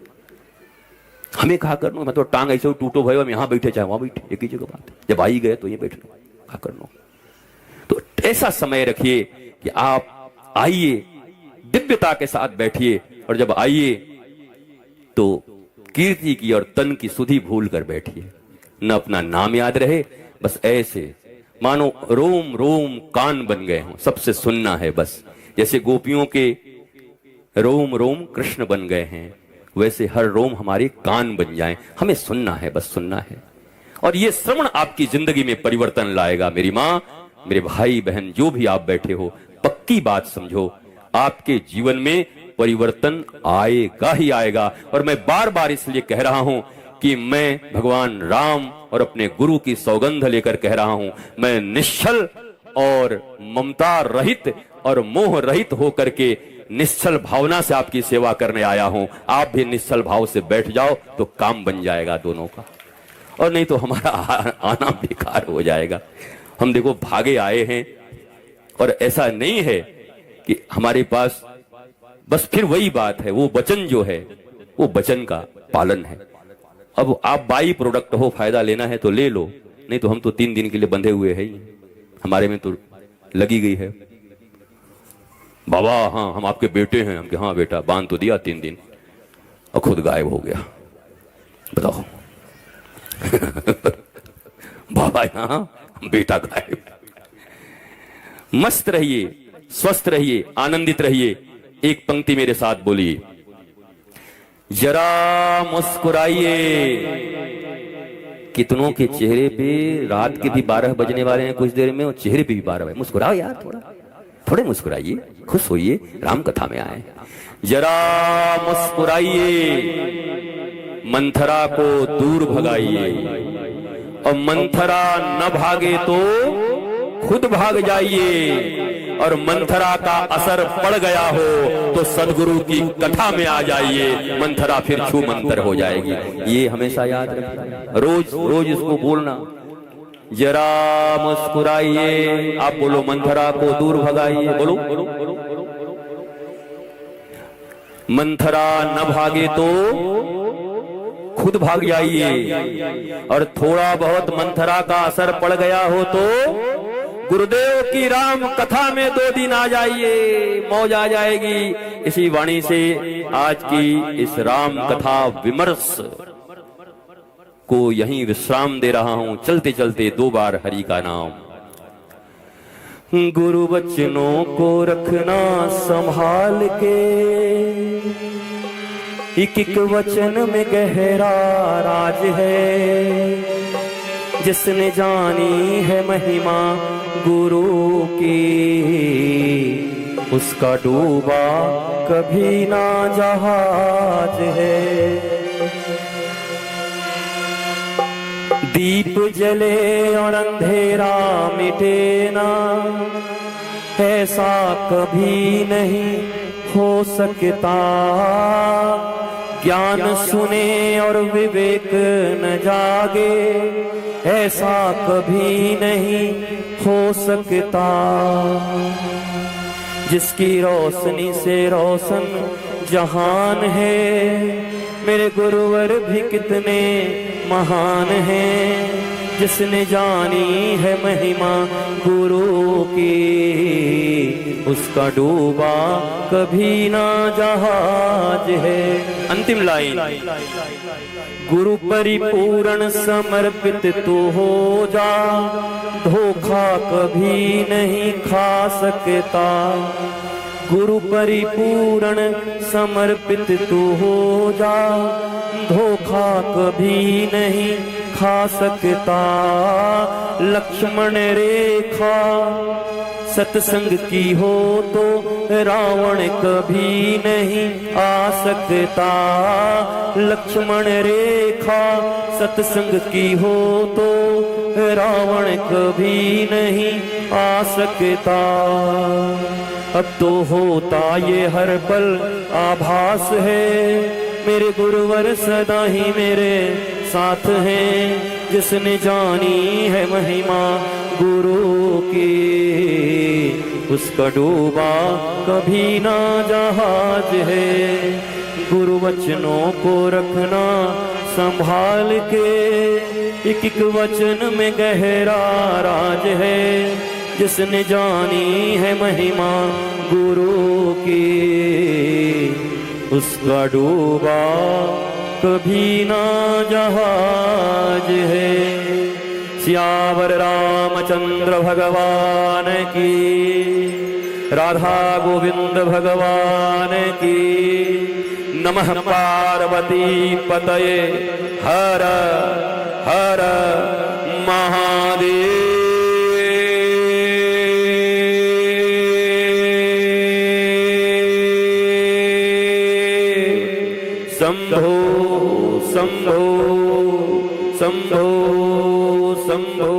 हमें कहा कर लो, मतलब टांग ऐसे टूटो भाई, हम यहां बैठे चाहे वहां बैठे, एक ही जगह बात है। जब आई गए तो ये बैठ लो, कहा कर लो। तो ऐसा समय रखिए कि आप आइए, दिव्यता के साथ बैठिए, और जब आइए तो कीर्ति की और तन की सुधि भूल कर बैठिए। न अपना नाम याद रहे, बस ऐसे मानो रोम रोम कान बन गए हों, सबसे सुनना है बस। जैसे गोपियों के रोम रोम कृष्ण बन गए हैं, वैसे हर रोम हमारे कान बन जाएं, हमें सुनना है, बस सुनना है। और ये श्रवण आपकी जिंदगी में परिवर्तन लाएगा। मेरी माँ, मेरे भाई बहन, जो भी आप बैठे हो, पक्की बात समझो, आपके जीवन में परिवर्तन आएगा ही आएगा। और मैं बार बार इसलिए कह रहा हूं कि मैं भगवान राम और अपने गुरु की सौगंध लेकर कह रहा हूं, मैं निश्चल और ममता रहित और मोह रहित होकर के निश्चल भावना से आपकी सेवा करने आया हूं, आप भी निश्चल भाव से बैठ जाओ तो काम बन जाएगा दोनों का, और नहीं तो हमारा आना बेकार हो जाएगा। हम देखो भागे आए हैं, और ऐसा नहीं है कि हमारे पास बस फिर वही बात है, वो वचन जो है वो वचन का पालन है। अब आप बाई प्रोडक्ट हो, फायदा लेना है तो ले लो, नहीं तो हम तो 3 दिन के लिए बंधे हुए हैं, हमारे में तो लगी गई है। बाबा हाँ हम आपके बेटे हैं, हम के हाँ बेटा, बांध तो दिया 3 दिन और खुद गायब हो गया, बताओ। बाबा यहाँ बेटा गायब। मस्त रहिए, स्वस्थ रहिए, आनंदित रहिए। एक पंक्ति मेरे साथ बोलिए, जरा मुस्कुराइए। कितनों के चेहरे पे रात के भी 12 बजने वाले हैं कुछ देर में, और चेहरे पे भी 12 बजे। मुस्कुराओ यार, थोड़े मुस्कुराइए, खुश होइए, राम कथा में आए। जरा मुस्कुराइए, मंथरा को दूर भगाइए, और मंथरा न भागे तो खुद भाग जाइए, और मंथरा का असर पड़ गया हो तो सदगुरु की कथा में आ जाइए, मंथरा फिर छू मंतर हो जाएगी। ये हमेशा याद रखना, रोज रोज इसको बोलना। जरा मुस्कुराइए, आप बोलो मंथरा को दूर भगाइए, बोलो। मंथरा न भागे तो खुद भाग जाइए, और थोड़ा बहुत मंथरा का असर पड़ गया हो तो गुरुदेव की राम कथा में 2 दिन आ जाइए, मौज आ जाएगी। इसी वाणी से आज की इस राम कथा विमर्श को यहीं विश्राम दे रहा हूं, चलते चलते 2 बार हरि का नाम। गुरु बचनों को रखना संभाल के, एक एक वचन में गहरा राज है। जिसने जानी है महिमा गुरु की, उसका डूबा कभी ना जहाज है। दीप जले और अंधेरा मिटे ना, ऐसा कभी नहीं हो सकता। ज्ञान सुने और विवेक न जागे, ऐसा कभी नहीं हो सकता। जिसकी रोशनी से रोशन जहान है, मेरे गुरुवर भी कितने महान हैं। जिसने जानी है महिमा गुरु की, उसका डूबा कभी ना जहाज है। अंतिम लाइन, गुरु परिपूर्ण समर्पित तू हो जा, धोखा कभी नहीं खा सकता। गुरु परिपूर्ण समर्पित तू हो जा, धोखा कभी नहीं खा सकता। लक्ष्मण रेखा सत्संग की हो तो रावण कभी नहीं आ सकता। लक्ष्मण रेखा सत्संग की हो तो रावण कभी नहीं आ सकता। अब तो होता ये हर पल आभास है, मेरे गुरुवर सदा ही मेरे साथ हैं। जिसने जानी है महिमा गुरु की, उसका डूबा कभी ना जहाज है। गुरु वचनों को रखना संभाल के, एक एक वचन में गहरा राज है। जिसने जानी है महिमा गुरु की, उसका डूबा कभी ना जहाज है। सियावर रामचंद्र भगवान की, राधा गोविंद भगवान की। नमः पार्वती पतये हर हर महादेव। शंभो शंभो शंभो शंभो।